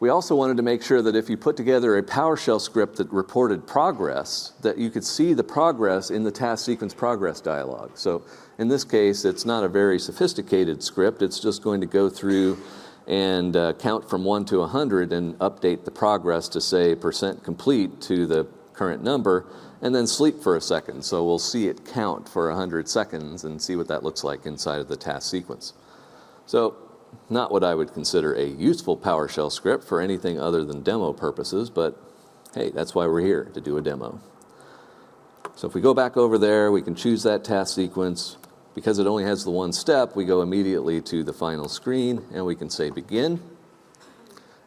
We also wanted to make sure that if you put together a PowerShell script that reported progress, that you could see the progress in the task sequence progress dialog. So in this case, it's not a very sophisticated script. It's just going to go through and count from 1 to 100 and update the progress to say % complete to the current number, and then sleep for a second. So we'll see it count for 100 seconds and see what that looks like inside of the task sequence. So not what I would consider a useful PowerShell script for anything other than demo purposes, but hey, that's why we're here, to do a demo. So if we go back over there, we can choose that task sequence. Because it only has the one step, we go immediately to the final screen, and we can say begin.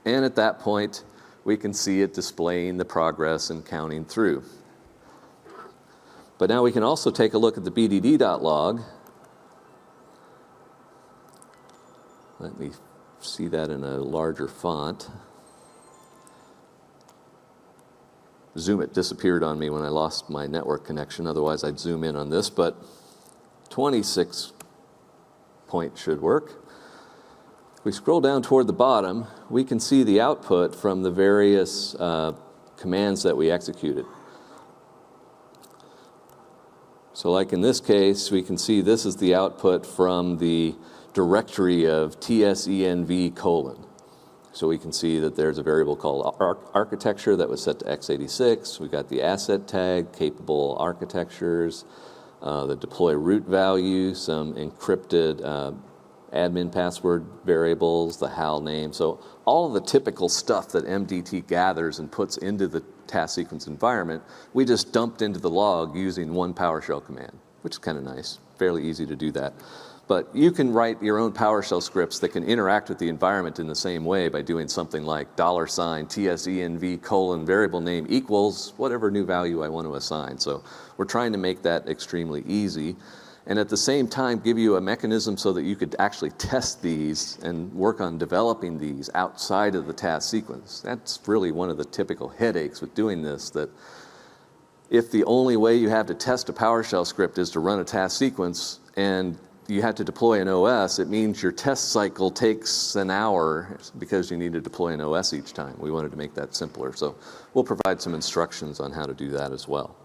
And at that point, we can see it displaying the progress and counting through. But now we can also take a look at the bdd.log. Let me see that in a larger font. Zoom it disappeared on me when I lost my network connection. Otherwise, I'd zoom in on this, but 26 point should work. If we scroll down toward the bottom, we can see the output from the various commands that we executed. So like in this case, we can see this is the output from the directory of tsenv:. So we can see that there's a variable called architecture that was set to x86. We got the asset tag, capable architectures, the deploy root value, some encrypted admin password variables, the HAL name. So all of the typical stuff that MDT gathers and puts into the task sequence environment, we just dumped into the log using one PowerShell command, which is kind of nice, fairly easy to do that. But you can write your own PowerShell scripts that can interact with the environment in the same way by doing something like $tsenv: variable name equals whatever new value I want to assign. So we're trying to make that extremely easy, and at the same time give you a mechanism so that you could actually test these and work on developing these outside of the task sequence. That's really one of the typical headaches with doing this, that if the only way you have to test a PowerShell script is to run a task sequence and you have to deploy an OS, it means your test cycle takes an hour because you need to deploy an OS each time. We wanted to make that simpler, so we'll provide some instructions on how to do that as well.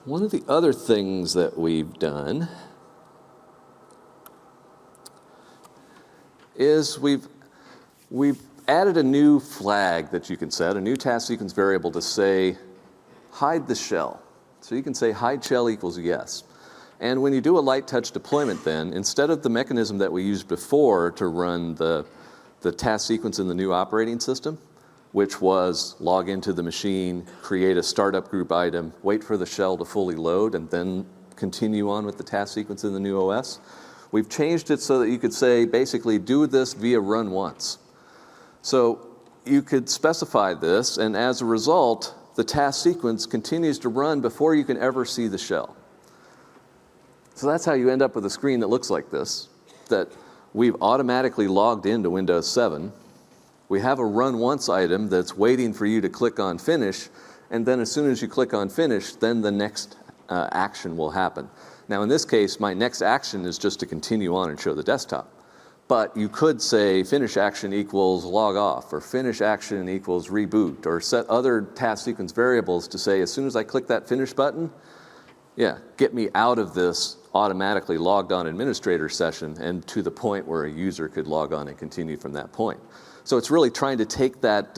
One of the other things that we've done is we've added a new flag that you can set, a new task sequence variable to say, hide the shell. So you can say hide shell equals yes. And when you do a light touch deployment then, instead of the mechanism that we used before to run the task sequence in the new operating system, which was log into the machine, create a startup group item, wait for the shell to fully load, and then continue on with the task sequence in the new OS, we've changed it so that you could say, basically, do this via run once. So you could specify this, and as a result, the task sequence continues to run before you can ever see the shell. So that's how you end up with a screen that looks like this, that we've automatically logged into Windows 7. We have a run once item that's waiting for you to click on finish, and then as soon as you click on finish, then the next action will happen. Now in this case, my next action is just to continue on and show the desktop. But you could say finish action equals log off, or finish action equals reboot, or set other task sequence variables to say as soon as I click that finish button, yeah, get me out of this automatically logged on administrator session and to the point where a user could log on and continue from that point. So it's really trying to take that,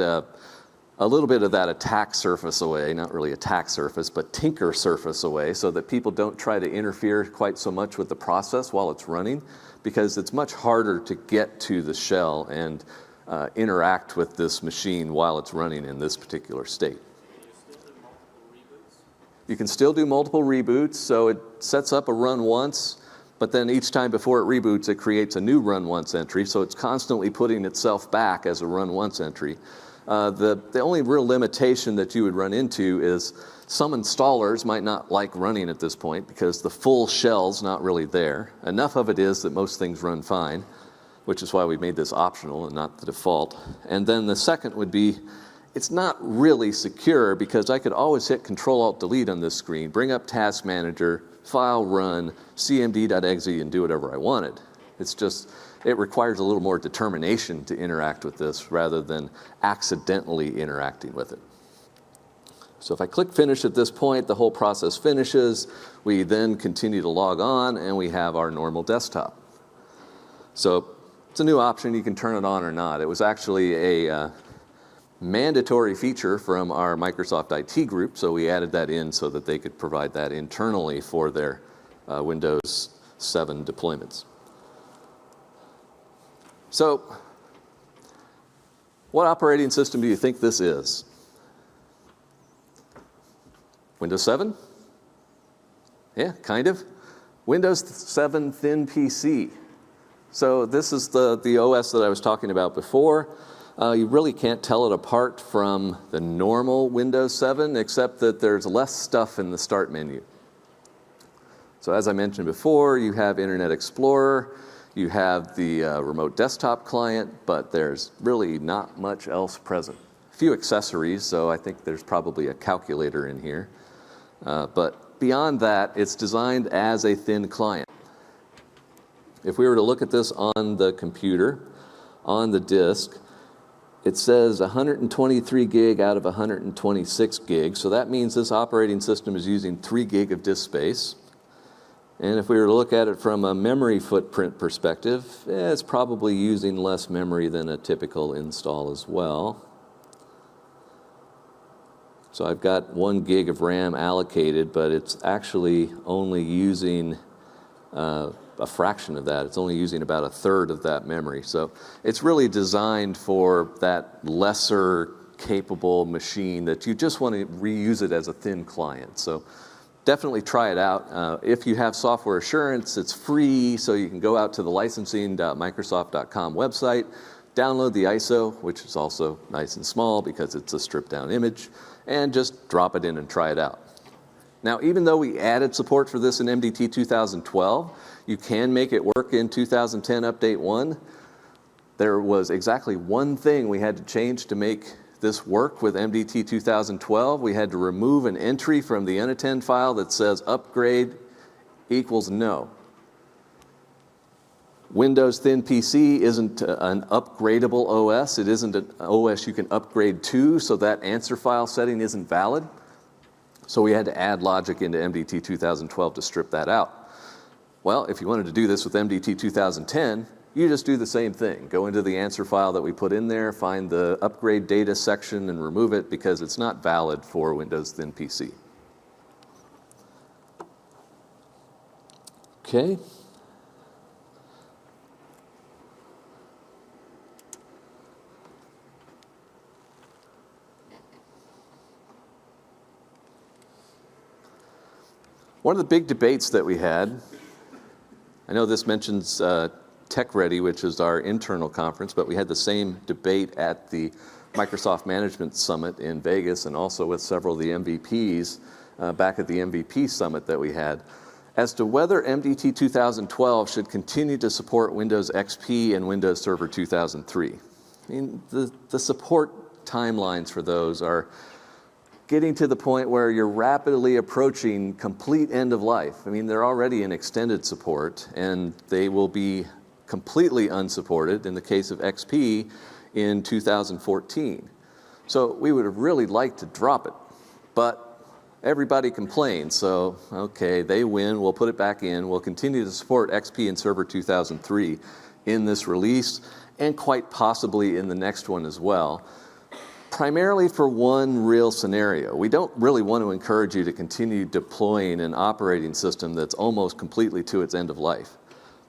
a little bit of that attack surface away, not really attack surface, but tinker surface away, so that people don't try to interfere quite so much with the process while it's running, because it's much harder to get to the shell and interact with this machine while it's running in this particular state. You're still in You can still do multiple reboots, so it sets up a run once, but then each time before it reboots, it creates a new run once entry, so it's constantly putting itself back as a run once entry. The only real limitation that you would run into is some installers might not like running at this point because the full shell's not really there. Enough of it is that most things run fine, which is why we made this optional and not the default. And then the second would be, it's not really secure because I could always hit Control-Alt-Delete on this screen, bring up Task Manager, file run, cmd.exe, and do whatever I wanted. It's just, it requires a little more determination to interact with this rather than accidentally interacting with it. So if I click finish at this point, the whole process finishes. We then continue to log on, and we have our normal desktop. So it's a new option. You can turn it on or not. It was actually a mandatory feature from our Microsoft IT group, so we added that in so that they could provide that internally for their Windows 7 deployments. So, what operating system do you think this is? Windows 7? Yeah, kind of. Windows 7 Thin PC. So this is the OS that I was talking about before. You really can't tell it apart from the normal Windows 7, except that there's less stuff in the Start menu. So as I mentioned before, you have Internet Explorer, you have the remote desktop client, but there's really not much else present. A few accessories, so I think there's probably a calculator in here. But beyond that, it's designed as a thin client. If we were to look at this on the computer, on the disk, it says 123 gig out of 126 gig, so that means this operating system is using 3 gig of disk space. And if we were to look at it from a memory footprint perspective, it's probably using less memory than a typical install as well. So I've got 1 gig of RAM allocated, but it's actually only using a fraction of that. It's only using about 1/3 of that memory. So it's really designed for that lesser capable machine that you just want to reuse it as a thin client. So definitely try it out. If you have software assurance, it's free, so you can go out to the licensing.microsoft.com website, download the ISO, which is also nice and small because it's a stripped down image, and just drop it in and try it out. Now, even though we added support for this in MDT 2012, you can make it work in 2010 Update 1. There was exactly one thing we had to change to make this work with MDT 2012. We had to remove an entry from the unattend file that says upgrade equals no. Windows Thin PC isn't an upgradable OS. It isn't an OS you can upgrade to, so that answer file setting isn't valid. So we had to add logic into MDT 2012 to strip that out. Well, if you wanted to do this with MDT 2010, you just do the same thing. Go into the answer file that we put in there, find the upgrade data section, and remove it because it's not valid for Windows Thin PC. Okay. One of the big debates that we had, I know this mentions Tech Ready, which is our internal conference, but we had the same debate at the Microsoft Management Summit in Vegas and also with several of the MVPs back at the MVP Summit that we had, as to whether MDT 2012 should continue to support Windows XP and Windows Server 2003. I mean, the support timelines for those are getting to the point where you're rapidly approaching complete end of life. I mean, they're already in extended support, and they will be completely unsupported in the case of XP in 2014. So we would have really liked to drop it, but everybody complained, so okay, they win, we'll put it back in, we'll continue to support XP and Server 2003 in this release, and quite possibly in the next one as well. Primarily for one real scenario. We don't really want to encourage you to continue deploying an operating system that's almost completely to its end of life.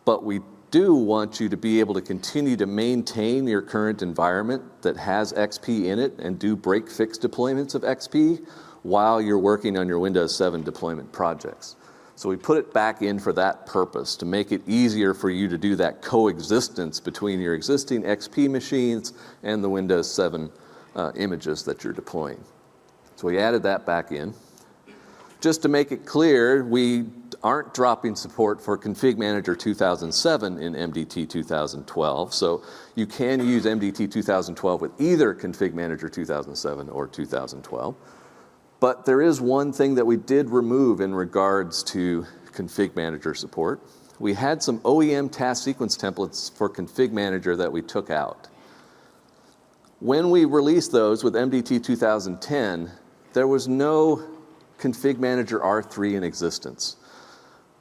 But we do want you to be able to continue to maintain your current environment that has XP in it and do break-fix deployments of XP while you're working on your Windows 7 deployment projects. So we put it back in for that purpose, to make it easier for you to do that coexistence between your existing XP machines and the Windows 7 images that you're deploying. So we added that back in. Just to make it clear, we aren't dropping support for Config Manager 2007 in MDT 2012. So you can use MDT 2012 with either Config Manager 2007 or 2012. But there is one thing that we did remove in regards to Config Manager support. We had some OEM task sequence templates for Config Manager that we took out. When we released those with MDT 2010, there was no Config Manager R3 in existence.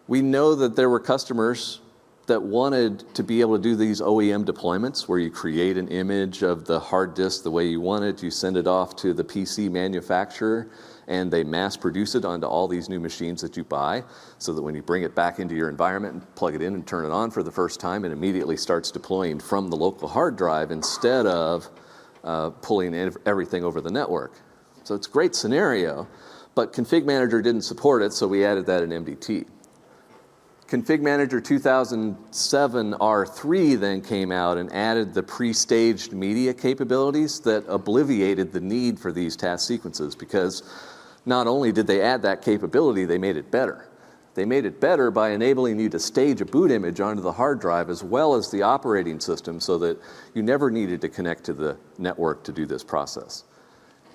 We know that there were customers that wanted to be able to do these OEM deployments where you create an image of the hard disk the way you want it, you send it off to the PC manufacturer, and they mass produce it onto all these new machines that you buy, so that when you bring it back into your environment and plug it in and turn it on for the first time, it immediately starts deploying from the local hard drive instead of pulling everything over the network. So it's a great scenario, but Config Manager didn't support it, so we added that in MDT. Config Manager 2007 R3 then came out and added the pre-staged media capabilities that obliviated the need for these task sequences, because not only did they add that capability, they made it better. They made it better by enabling you to stage a boot image onto the hard drive as well as the operating system, so that you never needed to connect to the network to do this process.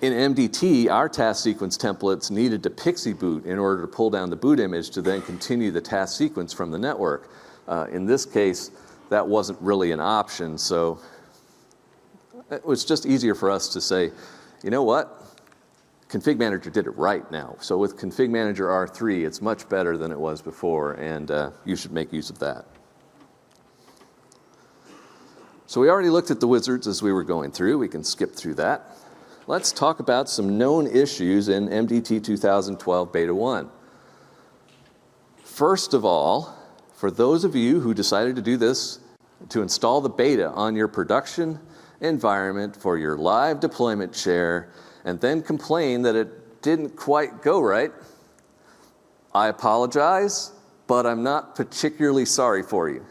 In MDT, our task sequence templates needed to PXE boot in order to pull down the boot image to then continue the task sequence from the network. In this case, that wasn't really an option, so it was just easier for us to say, you know what? Config Manager did it right now. So with Config Manager R3, it's much better than it was before, and you should make use of that. So we already looked at the wizards as we were going through. We can skip through that. Let's talk about some known issues in MDT 2012 Beta 1. First of all, for those of you who decided to do this, to install the beta on your production environment for your live deployment share, and then complain that it didn't quite go right, I apologize, but I'm not particularly sorry for you.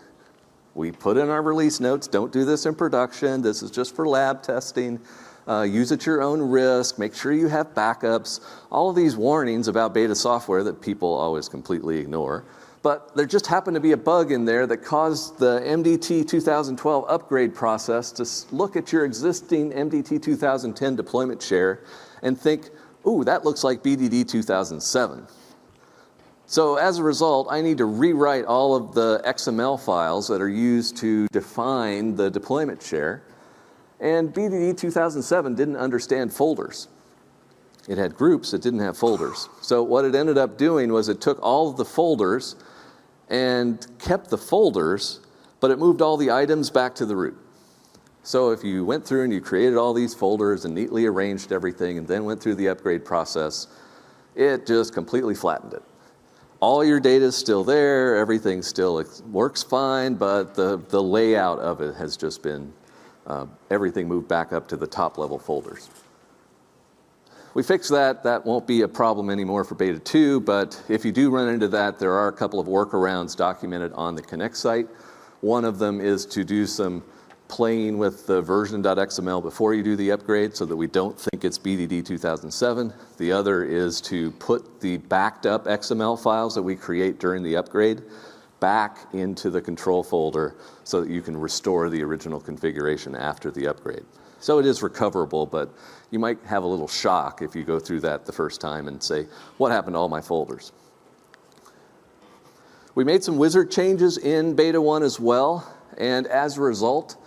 We put in our release notes, don't do this in production, this is just for lab testing. Use at your own risk, make sure you have backups, all of these warnings about beta software that people always completely ignore. But there just happened to be a bug in there that caused the MDT 2012 upgrade process to look at your existing MDT 2010 deployment share and think, ooh, that looks like BDD 2007. So as a result, I need to rewrite all of the XML files that are used to define the deployment share. And BDD 2007 didn't understand folders. It had groups, it didn't have folders. So what it ended up doing was it took all of the folders and kept the folders, but it moved all the items back to the root. So if you went through and you created all these folders and neatly arranged everything and then went through the upgrade process, it just completely flattened it. All your data is still there, everything still works fine, but the layout of it has just been everything moved back up to the top level folders. We fixed that. That won't be a problem anymore for Beta 2, but if you do run into that, there are a couple of workarounds documented on the Connect site. One of them is to do some playing with the version.xml before you do the upgrade so that we don't think it's BDD 2007. The other is to put the backed up XML files that we create during the upgrade back into the control folder so that you can restore the original configuration after the upgrade. So it is recoverable, but you might have a little shock if you go through that the first time and say, what happened to all my folders? We made some wizard changes in Beta 1 as well, and as a result,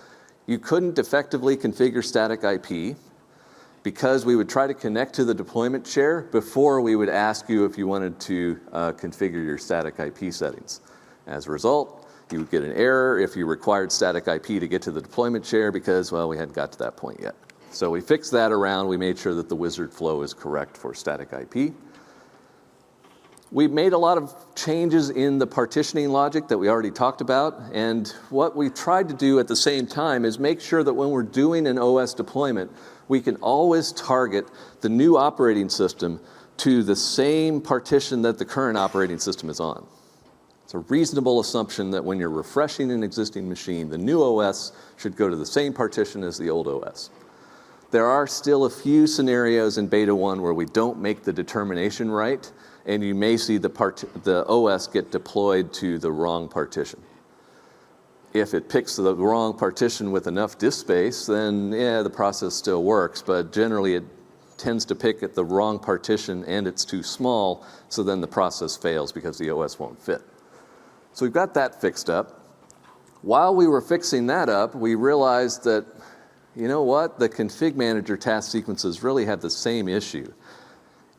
you couldn't effectively configure static IP because we would try to connect to the deployment share before we would ask you if you wanted to configure your static IP settings. As a result, you would get an error if you required static IP to get to the deployment share because, well, we hadn't got to that point yet. So we fixed that around. We made sure that the wizard flow is correct for static IP. We made a lot of changes in the partitioning logic that we already talked about. And what we tried to do at the same time is make sure that when we're doing an OS deployment, we can always target the new operating system to the same partition that the current operating system is on. It's a reasonable assumption that when you're refreshing an existing machine, the new OS should go to the same partition as the old OS. There are still a few scenarios in Beta 1 where we don't make the determination right, and you may see the OS get deployed to the wrong partition. If it picks the wrong partition with enough disk space, then yeah, the process still works, but generally it tends to pick at the wrong partition and it's too small, so then the process fails because the OS won't fit. So we've got that fixed up. While we were fixing that up, we realized that, you know what, the config manager task sequences really have the same issue.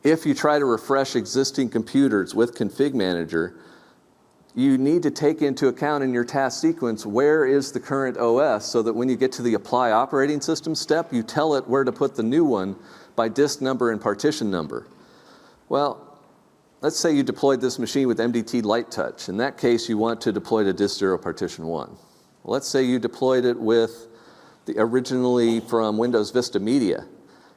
If you try to refresh existing computers with config manager, you need to take into account in your task sequence where is the current OS, so that when you get to the apply operating system step, you tell it where to put the new one by disk number and partition number. Well, let's say you deployed this machine with MDT Light Touch. In that case, you want to deploy to disk 0 partition 1. Well, let's say you deployed it with originally from Windows Vista Media.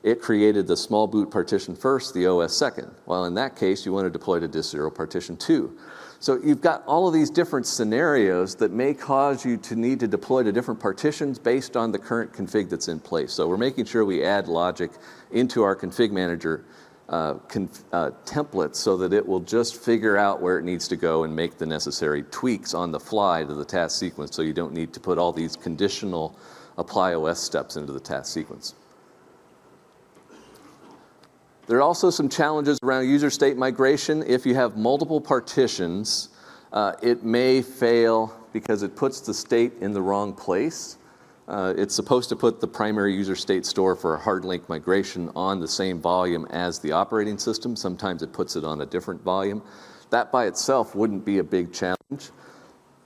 It created the small boot partition first, the OS second. Well, in that case, you want to deploy to disk 0 partition 2. So you've got all of these different scenarios that may cause you to need to deploy to different partitions based on the current config that's in place. So we're making sure we add logic into our config manager template so that it will just figure out where it needs to go and make the necessary tweaks on the fly to the task sequence, so you don't need to put all these conditional apply OS steps into the task sequence. There are also some challenges around user state migration. If you have multiple partitions, it may fail because it puts the state in the wrong place. It's supposed to put the primary user state store for a hard link migration on the same volume as the operating system. Sometimes it puts it on a different volume. That by itself wouldn't be a big challenge.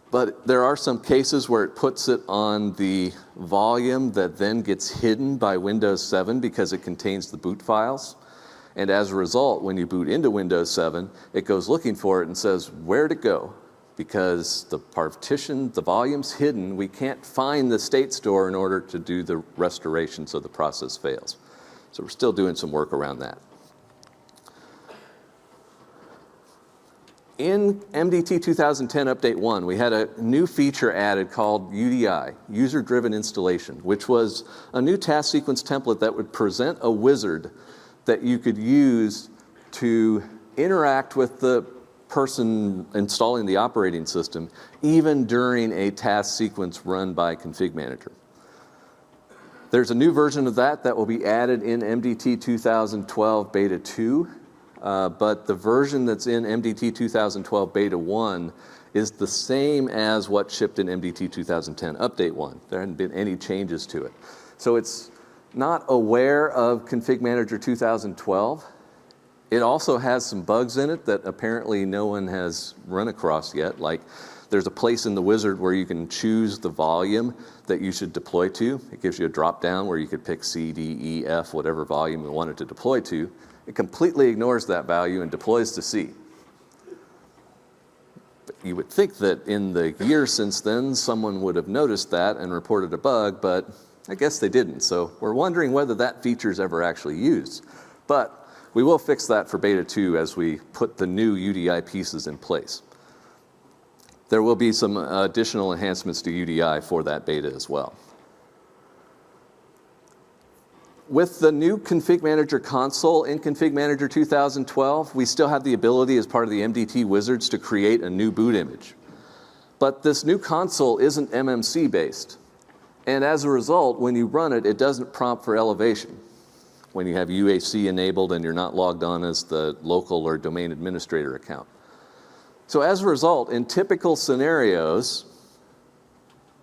But there are some cases where it puts it on the volume that then gets hidden by Windows 7 because it contains the boot files. And as a result, when you boot into Windows 7, it goes looking for it and says, where'd it go? Because the partition, the volume's hidden, we can't find the state store in order to do the restoration, so the process fails. So we're still doing some work around that. In MDT 2010 Update 1, we had a new feature added called UDI, User Driven Installation, which was a new task sequence template that would present a wizard that you could use to interact with the person installing the operating system, even during a task sequence run by Config Manager. There's a new version of that will be added in MDT 2012 Beta 2, but the version that's in MDT 2012 Beta 1 is the same as what shipped in MDT 2010 Update 1. There hadn't been any changes to it. So it's not aware of Config Manager 2012. It also has some bugs in it that apparently no one has run across yet, like there's a place in the wizard where you can choose the volume that you should deploy to. It gives you a drop down where you could pick C, D, E, F, whatever volume you want it to deploy to. It completely ignores that value and deploys to C. But you would think that in the year since then, someone would have noticed that and reported a bug, but I guess they didn't. So we're wondering whether that feature is ever actually used. But we will fix that for Beta 2 as we put the new UDI pieces in place. There will be some additional enhancements to UDI for that beta as well. With the new Config Manager console in Config Manager 2012, we still have the ability as part of the MDT wizards to create a new boot image. But this new console isn't MMC based. And as a result, when you run it, it doesn't prompt for elevation when you have UAC enabled and you're not logged on as the local or domain administrator account. So as a result, in typical scenarios,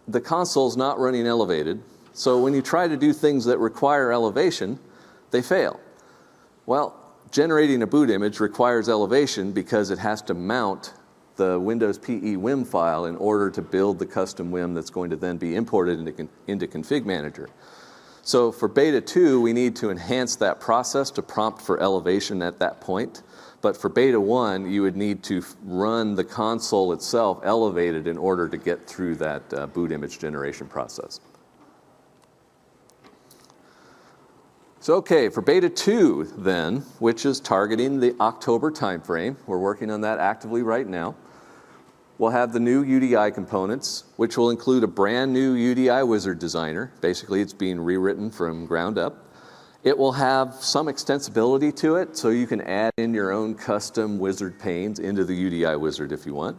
the console's not running elevated. So when you try to do things that require elevation, they fail. Well, generating a boot image requires elevation because it has to mount the Windows PE WIM file in order to build the custom WIM that's going to then be imported into Config Manager. So for Beta 2, we need to enhance that process to prompt for elevation at that point. But for Beta 1, you would need to run the console itself elevated in order to get through that boot image generation process. So okay, for beta 2 then, which is targeting the October timeframe, we're working on that actively right now. We'll have the new UDI components, which will include a brand new UDI wizard designer. Basically, it's being rewritten from ground up. It will have some extensibility to it, so you can add in your own custom wizard panes into the UDI wizard if you want.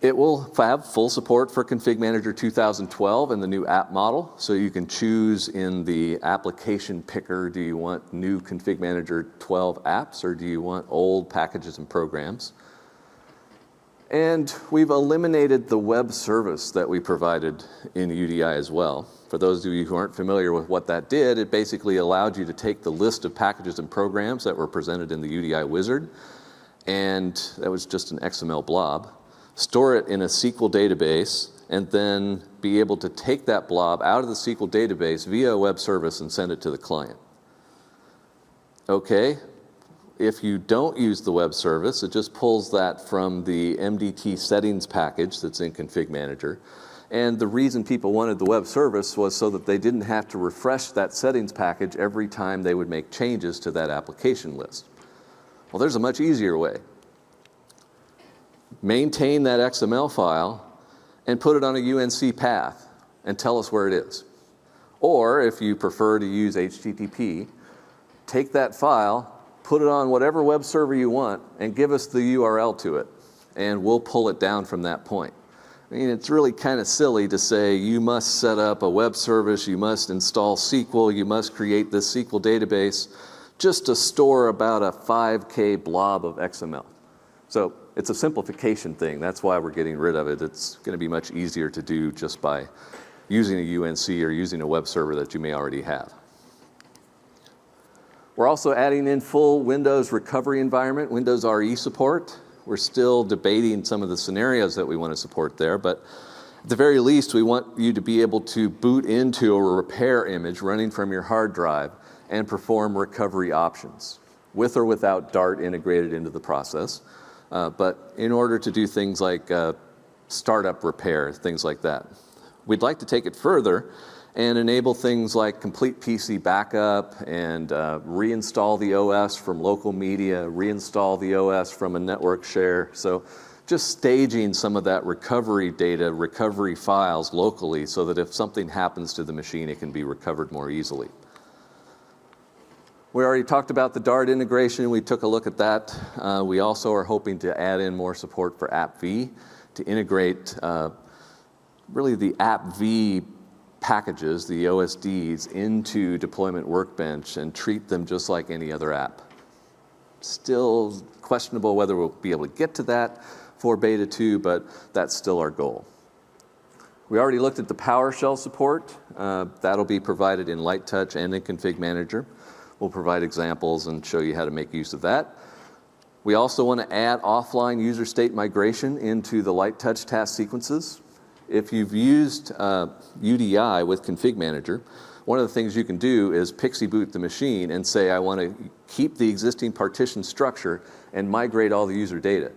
It will have full support for Config Manager 2012 and the new app model, so you can choose in the application picker, do you want new Config Manager 12 apps or do you want old packages and programs? And we've eliminated the web service that we provided in UDI as well. For those of you who aren't familiar with what that did, it basically allowed you to take the list of packages and programs that were presented in the UDI wizard, and that was just an XML blob, store it in a SQL database, and then be able to take that blob out of the SQL database via a web service and send it to the client. Okay. If you don't use the web service, it just pulls that from the MDT settings package that's in Config Manager. And the reason people wanted the web service was so that they didn't have to refresh that settings package every time they would make changes to that application list. Well, there's a much easier way. Maintain that XML file and put it on a UNC path and tell us where it is. Or if you prefer to use HTTP, take that file, put it on whatever web server you want, and give us the URL to it, and we'll pull it down from that point. I mean, it's really kind of silly to say you must set up a web service, you must install SQL, you must create this SQL database just to store about a 5K blob of XML. So it's a simplification thing. That's why we're getting rid of it. It's going to be much easier to do just by using a UNC or using a web server that you may already have. We're also adding in full Windows recovery environment, Windows RE support. We're still debating some of the scenarios that we want to support there, but at the very least, we want you to be able to boot into a repair image running from your hard drive and perform recovery options, with or without Dart integrated into the process. But in order to do things like startup repair, things like that. We'd like to take it further and enable things like complete PC backup and reinstall the OS from local media, reinstall the OS from a network share. So just staging some of that recovery data, recovery files locally so that if something happens to the machine, it can be recovered more easily. We already talked about the Dart integration. We took a look at that. We also are hoping to add in more support for AppV to integrate really the AppV packages, the OSDs, into Deployment Workbench and treat them just like any other app. Still questionable whether we'll be able to get to that for beta 2, but that's still our goal. We already looked at the PowerShell support. That'll be provided in Light Touch and in Config Manager. We'll provide examples and show you how to make use of that. We also want to add offline user state migration into the Light Touch task sequences. If you've used UDI with Config Manager, one of the things you can do is pixie boot the machine and say, I want to keep the existing partition structure and migrate all the user data.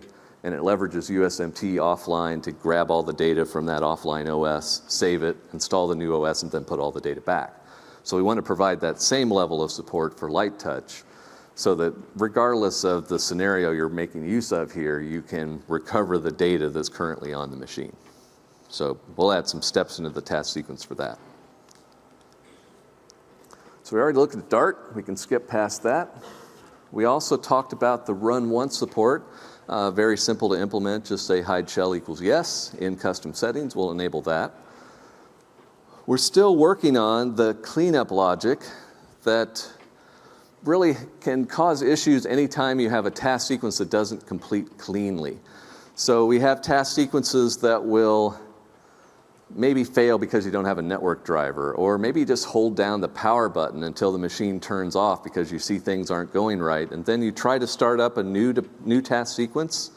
And it leverages USMT offline to grab all the data from that offline OS, save it, install the new OS, and then put all the data back. So we want to provide that same level of support for Light Touch so that regardless of the scenario you're making use of here, you can recover the data that's currently on the machine. So we'll add some steps into the task sequence for that. So we already looked at Dart. We can skip past that. We also talked about the run once support. Very simple to implement. Just say hide shell equals yes. In custom settings, we'll enable that. We're still working on the cleanup logic that really can cause issues anytime you have a task sequence that doesn't complete cleanly. So we have task sequences that will maybe fail because you don't have a network driver, or maybe you just hold down the power button until the machine turns off because you see things aren't going right, and then you try to start up a new task sequence,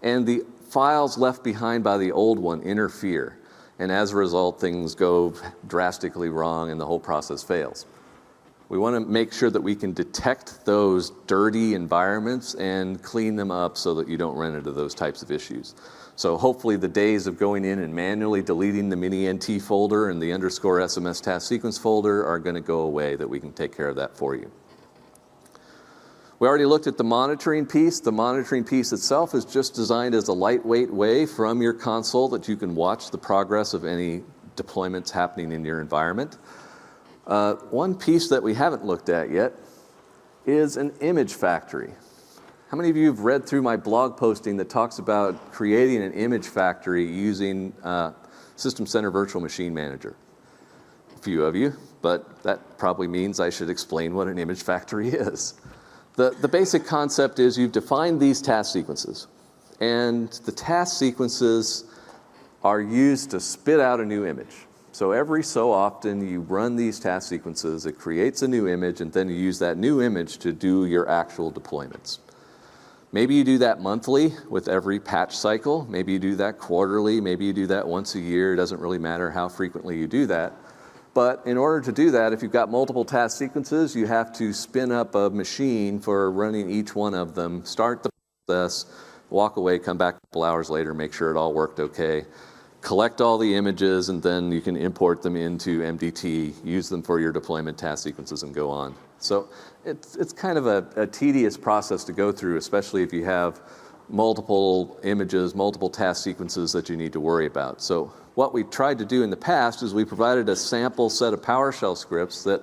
and the files left behind by the old one interfere. And as a result, things go drastically wrong and the whole process fails. We want to make sure that we can detect those dirty environments and clean them up so that you don't run into those types of issues. So hopefully the days of going in and manually deleting the mini-NT folder and the underscore SMS task sequence folder are going to go away, that we can take care of that for you. We already looked at the monitoring piece. The monitoring piece itself is just designed as a lightweight way from your console that you can watch the progress of any deployments happening in your environment. One piece that we haven't looked at yet is an image factory. How many of you have read through my blog posting that talks about creating an image factory using System Center Virtual Machine Manager? A few of you, but that probably means I should explain what an image factory is. The basic concept is you've defined these task sequences, and the task sequences are used to spit out a new image. So every so often you run these task sequences, it creates a new image, and then you use that new image to do your actual deployments. Maybe you do that monthly with every patch cycle. Maybe you do that quarterly. Maybe you do that once a year. It doesn't really matter how frequently you do that. But in order to do that, if you've got multiple task sequences, you have to spin up a machine for running each one of them, start the process, walk away, come back a couple hours later, make sure it all worked okay, collect all the images, and then you can import them into MDT, use them for your deployment task sequences, and go on. So it's kind of a tedious process to go through, especially if you have multiple images, multiple task sequences that you need to worry about. So what we tried to do in the past is we provided a sample set of PowerShell scripts that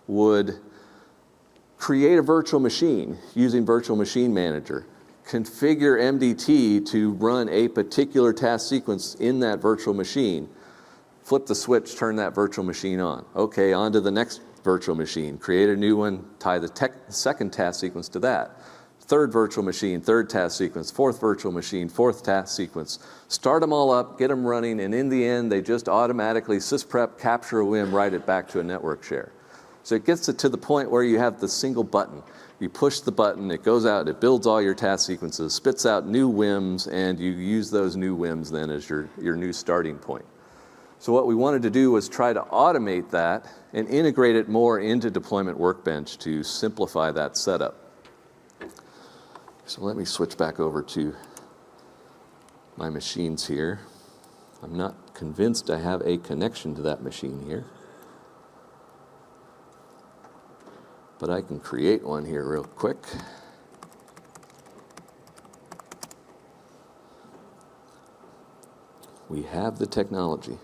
would create a virtual machine using Virtual Machine Manager, configure MDT to run a particular task sequence in that virtual machine, flip the switch, turn that virtual machine on. Okay, on to the next virtual machine, create a new one, tie the second task sequence to that. Third virtual machine, third task sequence, fourth virtual machine, fourth task sequence. Start them all up, get them running, and in the end, they just automatically sysprep, capture a WIM, write it back to a network share. So it gets it to the point where you have the single button. You push the button, it goes out, it builds all your task sequences, spits out new WIMs, and you use those new WIMs then as your new starting point. So what we wanted to do was try to automate that and integrate it more into Deployment Workbench to simplify that setup. So let me switch back over to my machines here. I'm not convinced I have a connection to that machine here, but I can create one here real quick. We have the technology.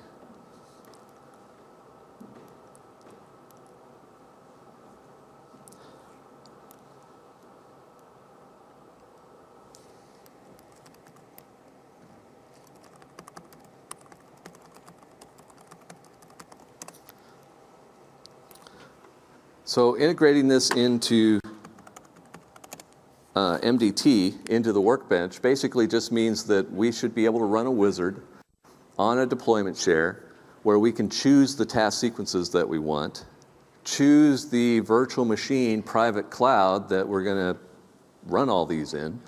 So integrating this into MDT, into the workbench, basically just means that we should be able to run a wizard on a deployment share where we can choose the task sequences that we want, choose the virtual machine private cloud that we're going to run all these in,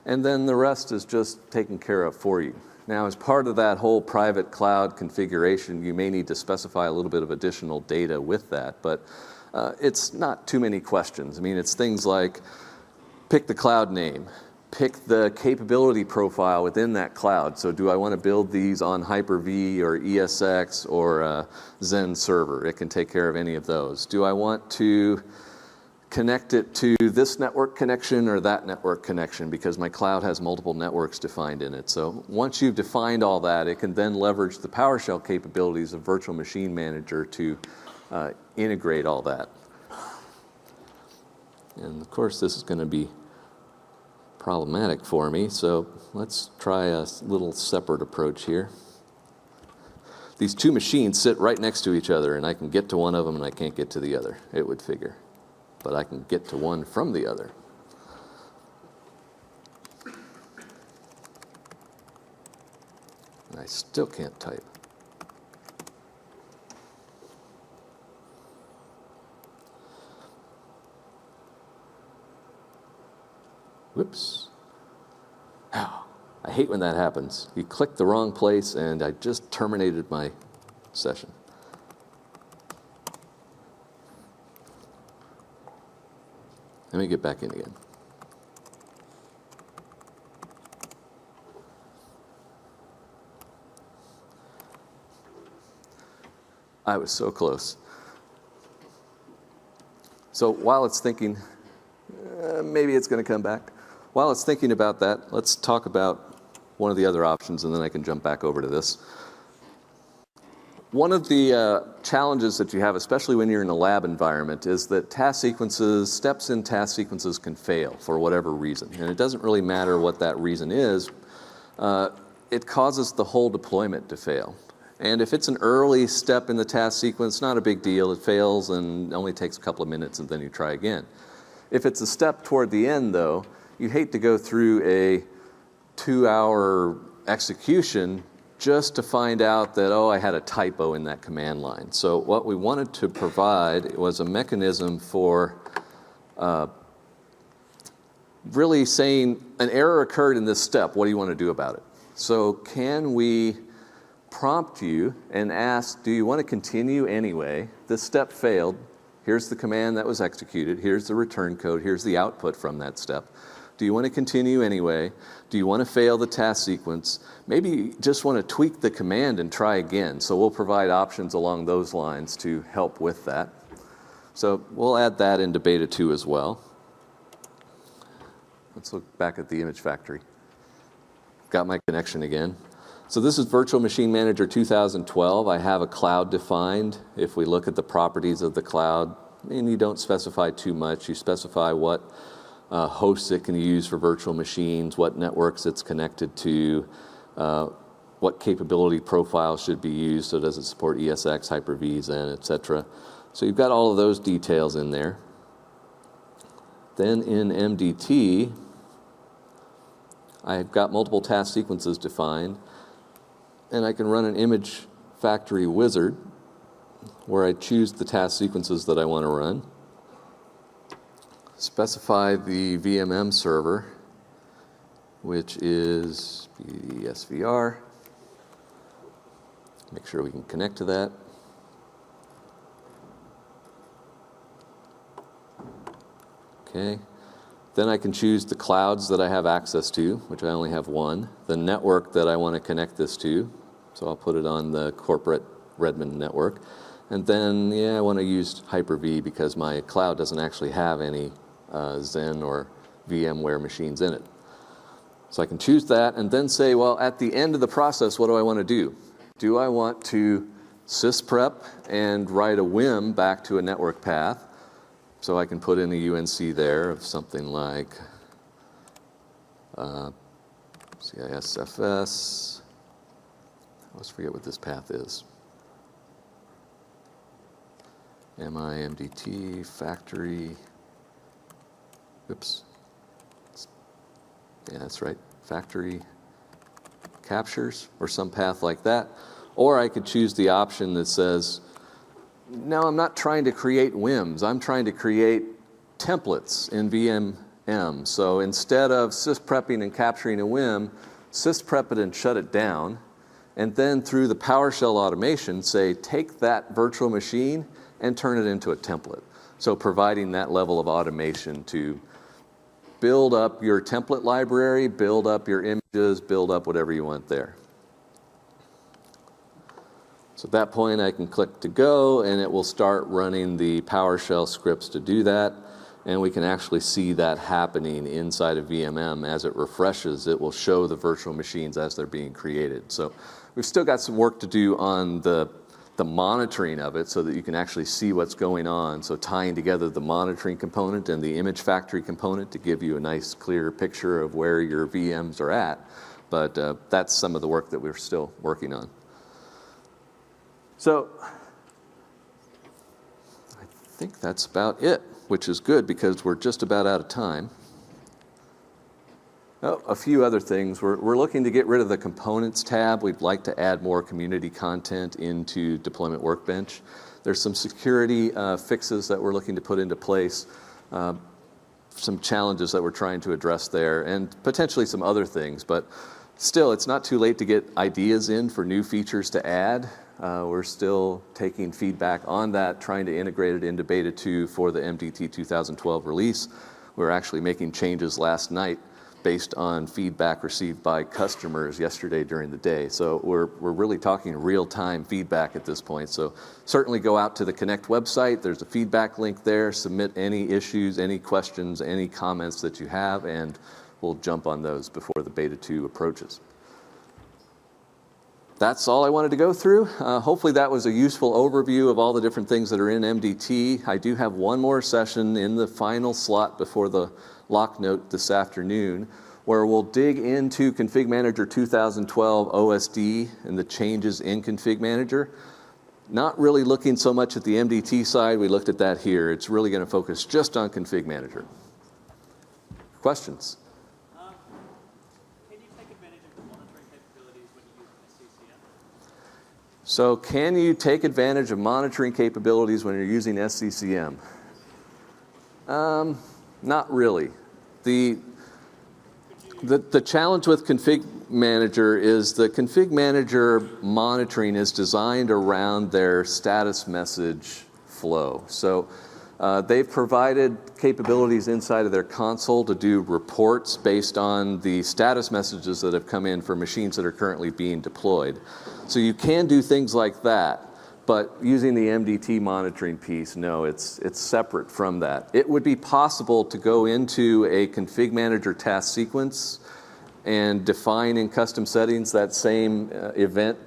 and then the rest is just taken care of for you. Now, as part of that whole private cloud configuration, you may need to specify a little bit of additional data with that, but it's not too many questions. I mean, it's things like pick the cloud name, pick the capability profile within that cloud. So do I want to build these on Hyper-V or ESX or Zen server? It can take care of any of those. Do I want to connect it to this network connection or that network connection, because my cloud has multiple networks defined in it. So once you've defined all that, it can then leverage the PowerShell capabilities of Virtual Machine Manager to integrate all that. And of course, this is going to be problematic for me, so let's try a little separate approach here. These two machines sit right next to each other, and I can get to one of them and I can't get to the other, it would figure. But I can get to one from the other. And I still can't type. Whoops. Oh, I hate when that happens. You click the wrong place and I just terminated my session. Let me get back in again. I was so close. So while it's thinking, maybe it's going to come back. While it's thinking about that, let's talk about one of the other options, and then I can jump back over to this. One of the challenges that you have, especially when you're in a lab environment, is that steps in task sequences can fail for whatever reason. And it doesn't really matter what that reason is. It causes the whole deployment to fail. And if it's an early step in the task sequence, not a big deal. It fails and only takes a couple of minutes, and then you try again. If it's a step toward the end, though, you hate to go through a 2-hour execution just to find out that, oh, I had a typo in that command line. So what we wanted to provide was a mechanism for really saying an error occurred in this step. What do you want to do about it? So can we prompt you and ask, do you want to continue anyway? This step failed. Here's the command that was executed. Here's the return code. Here's the output from that step. Do you want to continue anyway? Do you want to fail the task sequence? Maybe you just want to tweak the command and try again. So we'll provide options along those lines to help with that. So we'll add that into beta 2 as well. Let's look back at the image factory. Got my connection again. So this is Virtual Machine Manager 2012. I have a cloud defined. If we look at the properties of the cloud, and you don't specify too much, you specify what hosts it can use for virtual machines, what networks it's connected to, what capability profiles should be used, so does it support ESX, Hyper-V, Zen, etc. So you've got all of those details in there. Then in MDT, I've got multiple task sequences defined, and I can run an image factory wizard where I choose the task sequences that I want to run, specify the VMM server, which is BDSVR. Make sure we can connect to that. Okay. Then I can choose the clouds that I have access to, which I only have one, the network that I want to connect this to, so I'll put it on the corporate Redmond network. And then, I want to use Hyper-V because my cloud doesn't actually have any Zen or VMware machines in it. So I can choose that and then say, well, at the end of the process, what do I want to do? Do I want to sysprep and write a WIM back to a network path? So I can put in a UNC there of something like CISFS. I always forget what this path is. MIMDT, factory. Oops. Yeah, that's right. Factory captures or some path like that. Or I could choose the option that says, no, I'm not trying to create WIMs. I'm trying to create templates in VMM. So instead of sysprepping and capturing a WIM, sysprep it and shut it down. And then through the PowerShell automation, say, take that virtual machine and turn it into a template. So providing that level of automation to build up your template library, build up your images, build up whatever you want there. So at that point, I can click to go, and it will start running the PowerShell scripts to do that. And we can actually see that happening inside of VMM. As it refreshes, it will show the virtual machines as they're being created. So we've still got some work to do on the monitoring of it so that you can actually see what's going on. So tying together the monitoring component and the image factory component to give you a nice, clear picture of where your VMs are at. But that's some of the work that we're still working on. So I think that's about it, which is good because we're just about out of time. Oh, a few other things. We're looking to get rid of the Components tab. We'd like to add more community content into Deployment Workbench. There's some security fixes that we're looking to put into place, some challenges that we're trying to address there, and potentially some other things. But still, it's not too late to get ideas in for new features to add. We're still taking feedback on that, trying to integrate it into Beta 2 for the MDT 2012 release. We're actually making changes last night based on feedback received by customers yesterday during the day. So we're really talking real-time feedback at this point. So certainly go out to the Connect website. There's a feedback link there. Submit any issues, any questions, any comments that you have, and we'll jump on those before the Beta 2 approaches. That's all I wanted to go through. Hopefully that was a useful overview of all the different things that are in MDT. I do have one more session in the final slot before the lock note this afternoon, where we'll dig into Config Manager 2012 OSD and the changes in Config Manager. Not really looking so much at the MDT side. We looked at that here. It's really going to focus just on Config Manager. Questions? Can you take advantage of the monitoring capabilities when you use SCCM? So can you take advantage of monitoring capabilities when you're using SCCM? Not really. The challenge with Config Manager is the Config Manager monitoring is designed around their status message flow. So they've provided capabilities inside of their console to do reports based on the status messages that have come in for machines that are currently being deployed. So you can do things like that. But using the MDT monitoring piece, no, it's separate from that. It would be possible to go into a Config Manager task sequence and define in custom settings that same event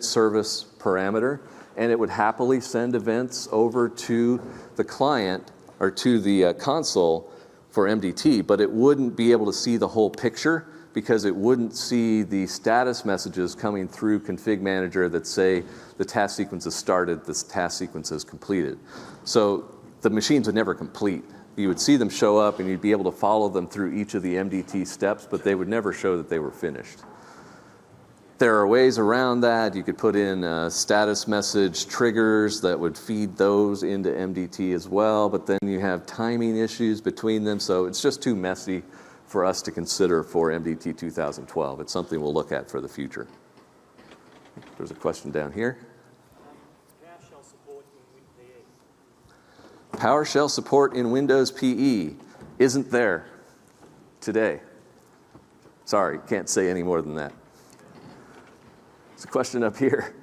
service parameter, and it would happily send events over to the client or to the console for MDT, but it wouldn't be able to see the whole picture, because it wouldn't see the status messages coming through Config Manager that say the task sequence has started, this task sequence is completed. So the machines would never complete. You would see them show up and you'd be able to follow them through each of the MDT steps, but they would never show that they were finished. There are ways around that. You could put in status message triggers that would feed those into MDT as well, but then you have timing issues between them, so it's just too messy for us to consider for MDT 2012. It's something we'll look at for the future. There's a question down here. PowerShell support in WinPE. PowerShell support in Windows PE isn't there today. Sorry, can't say any more than that. There's a question up here.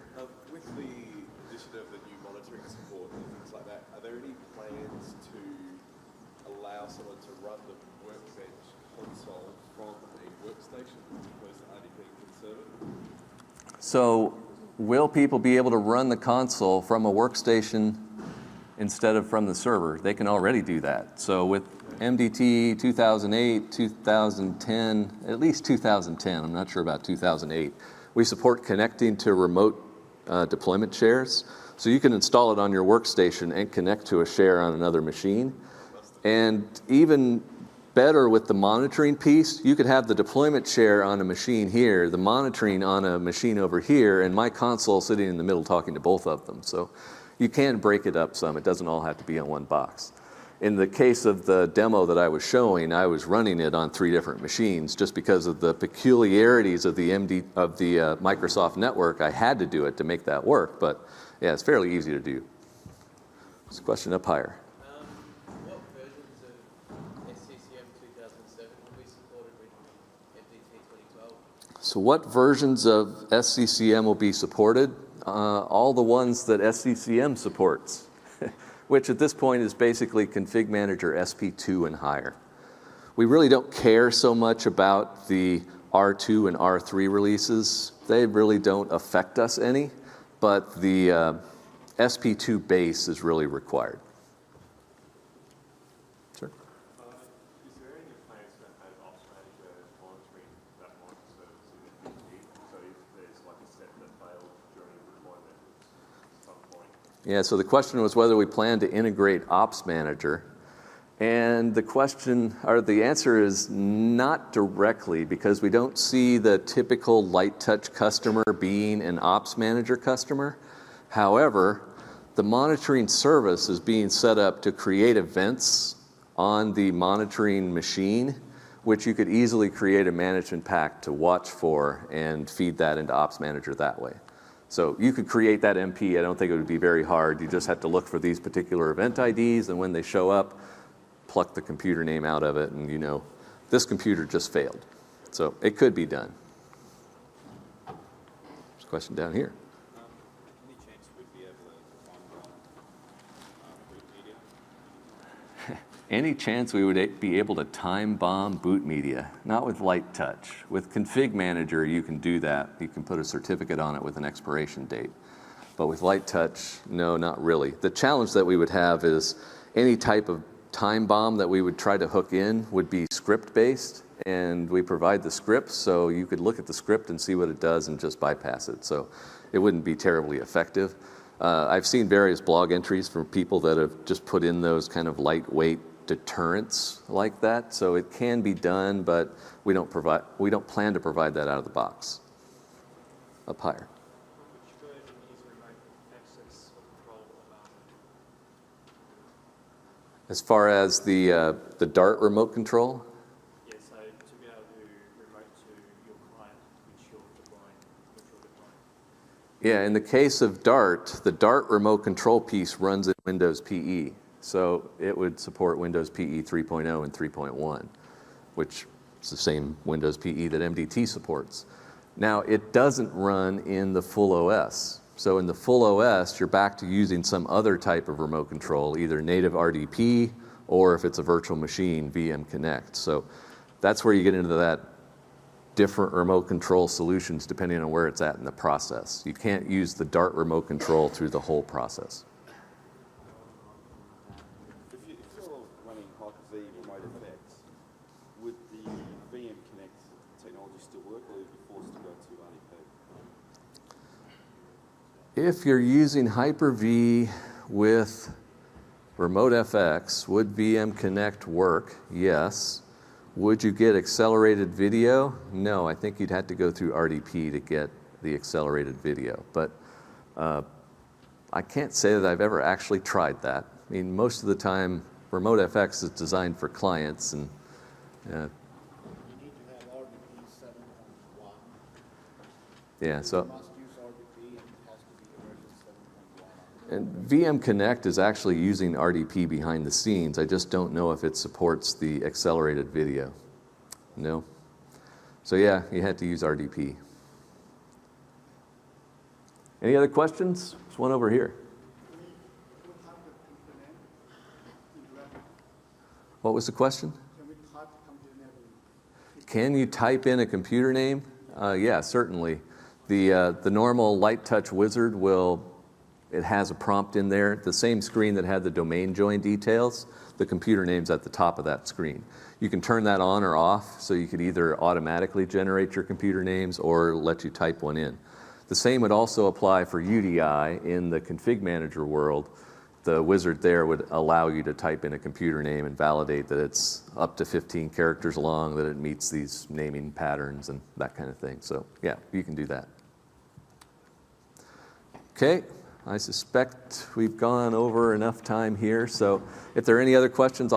With the addition of the new monitoring support and things like that, are there any plans to allow someone to run the Workbench console from a workstation as opposed to only being conservative? So will people be able to run the console from a workstation instead of from the server? They can already do that. So with MDT 2008, 2010, at least 2010, I'm not sure about 2008, we support connecting to remote deployment shares. So you can install it on your workstation and connect to a share on another machine. And even better with the monitoring piece, you could have the deployment share on a machine here, the monitoring on a machine over here, and my console sitting in the middle talking to both of them. So you can break it up some. It doesn't all have to be on one box. In the case of the demo that I was showing, I was running it on 3 different machines just because of the peculiarities of the Microsoft network. I had to do it to make that work, but yeah, it's fairly easy to do. There's a question up higher. What versions of SCCM 2007 will be supported with MDT 2012? So what versions of SCCM will be supported? All the ones that SCCM supports, which at this point is basically Config Manager SP2 and higher. We really don't care so much about the R2 and R3 releases. They really don't affect us any, but the SP2 base is really required. Sure. Is there any plans to have Ops Manager monitoring that microservice in MDT? So if there's like a step that failed during deployment at some point? Yeah, so the question was whether we plan to integrate Ops Manager. And the answer is not directly, because we don't see the typical light touch customer being an Ops Manager customer. However, the monitoring service is being set up to create events on the monitoring machine, which you could easily create a management pack to watch for and feed that into Ops Manager that way. So you could create that MP. I don't think it would be very hard. You just have to look for these particular event IDs, and when they show up, pluck the computer name out of it and you know, this computer just failed. So it could be done. There's a question down here. Any chance we'd be able to find boot media? Any chance we would be able to time bomb boot media? Not with light touch. With Config Manager, you can do that. You can put a certificate on it with an expiration date. But with light touch, no, not really. The challenge that we would have is any type of time bomb that we would try to hook in would be script-based, and we provide the script, so you could look at the script and see what it does and just bypass it. So it wouldn't be terribly effective. I've seen various blog entries from people that have just put in those kind of lightweight deterrents like that. So it can be done, but we don't plan to provide that out of the box. Up higher. Which version is remote access or control allowed? As far as the Dart remote control, Yeah, so to be able to remote to your client, which you're deploying, which you're deploying. yeah, in the case of Dart, the Dart remote control piece runs in Windows PE. So it would support Windows PE 3.0 and 3.1, which is the same Windows PE that MDT supports. Now, it doesn't run in the full OS. So in the full OS, you're back to using some other type of remote control, either native RDP, or if it's a virtual machine, VM Connect. So that's where you get into that different remote control solutions depending on where it's at in the process. You can't use the Dart remote control through the whole process. If you're running Hyper-V remote effects, would the VM Connect technology still work, or would you be forced to go to RDP? If you're using Hyper-V with Remote FX, would VM Connect work? Yes. Would you get accelerated video? No, I think you'd have to go through RDP to get the accelerated video. But I can't say that I've ever actually tried that. I mean, most of the time, Remote FX is designed for clients, and You need to have RDP 7.1. yeah, so. You must use RDP, and it has to be a version 7.1. And VM Connect is actually using RDP behind the scenes. I just don't know if it supports the accelerated video. No. So yeah, you had to use RDP. Any other questions? There's one over here. What was the question? Can you type in a computer name? Yeah, certainly. The normal light touch wizard it has a prompt in there. The same screen that had the domain join details, the computer name's at the top of that screen. You can turn that on or off, so you could either automatically generate your computer names or let you type one in. The same would also apply for UDI in the config manager world. The wizard there would allow you to type in a computer name and validate that it's up to 15 characters long, that it meets these naming patterns and that kind of thing. So yeah, you can do that. Okay, I suspect we've gone over enough time here. So if there are any other questions,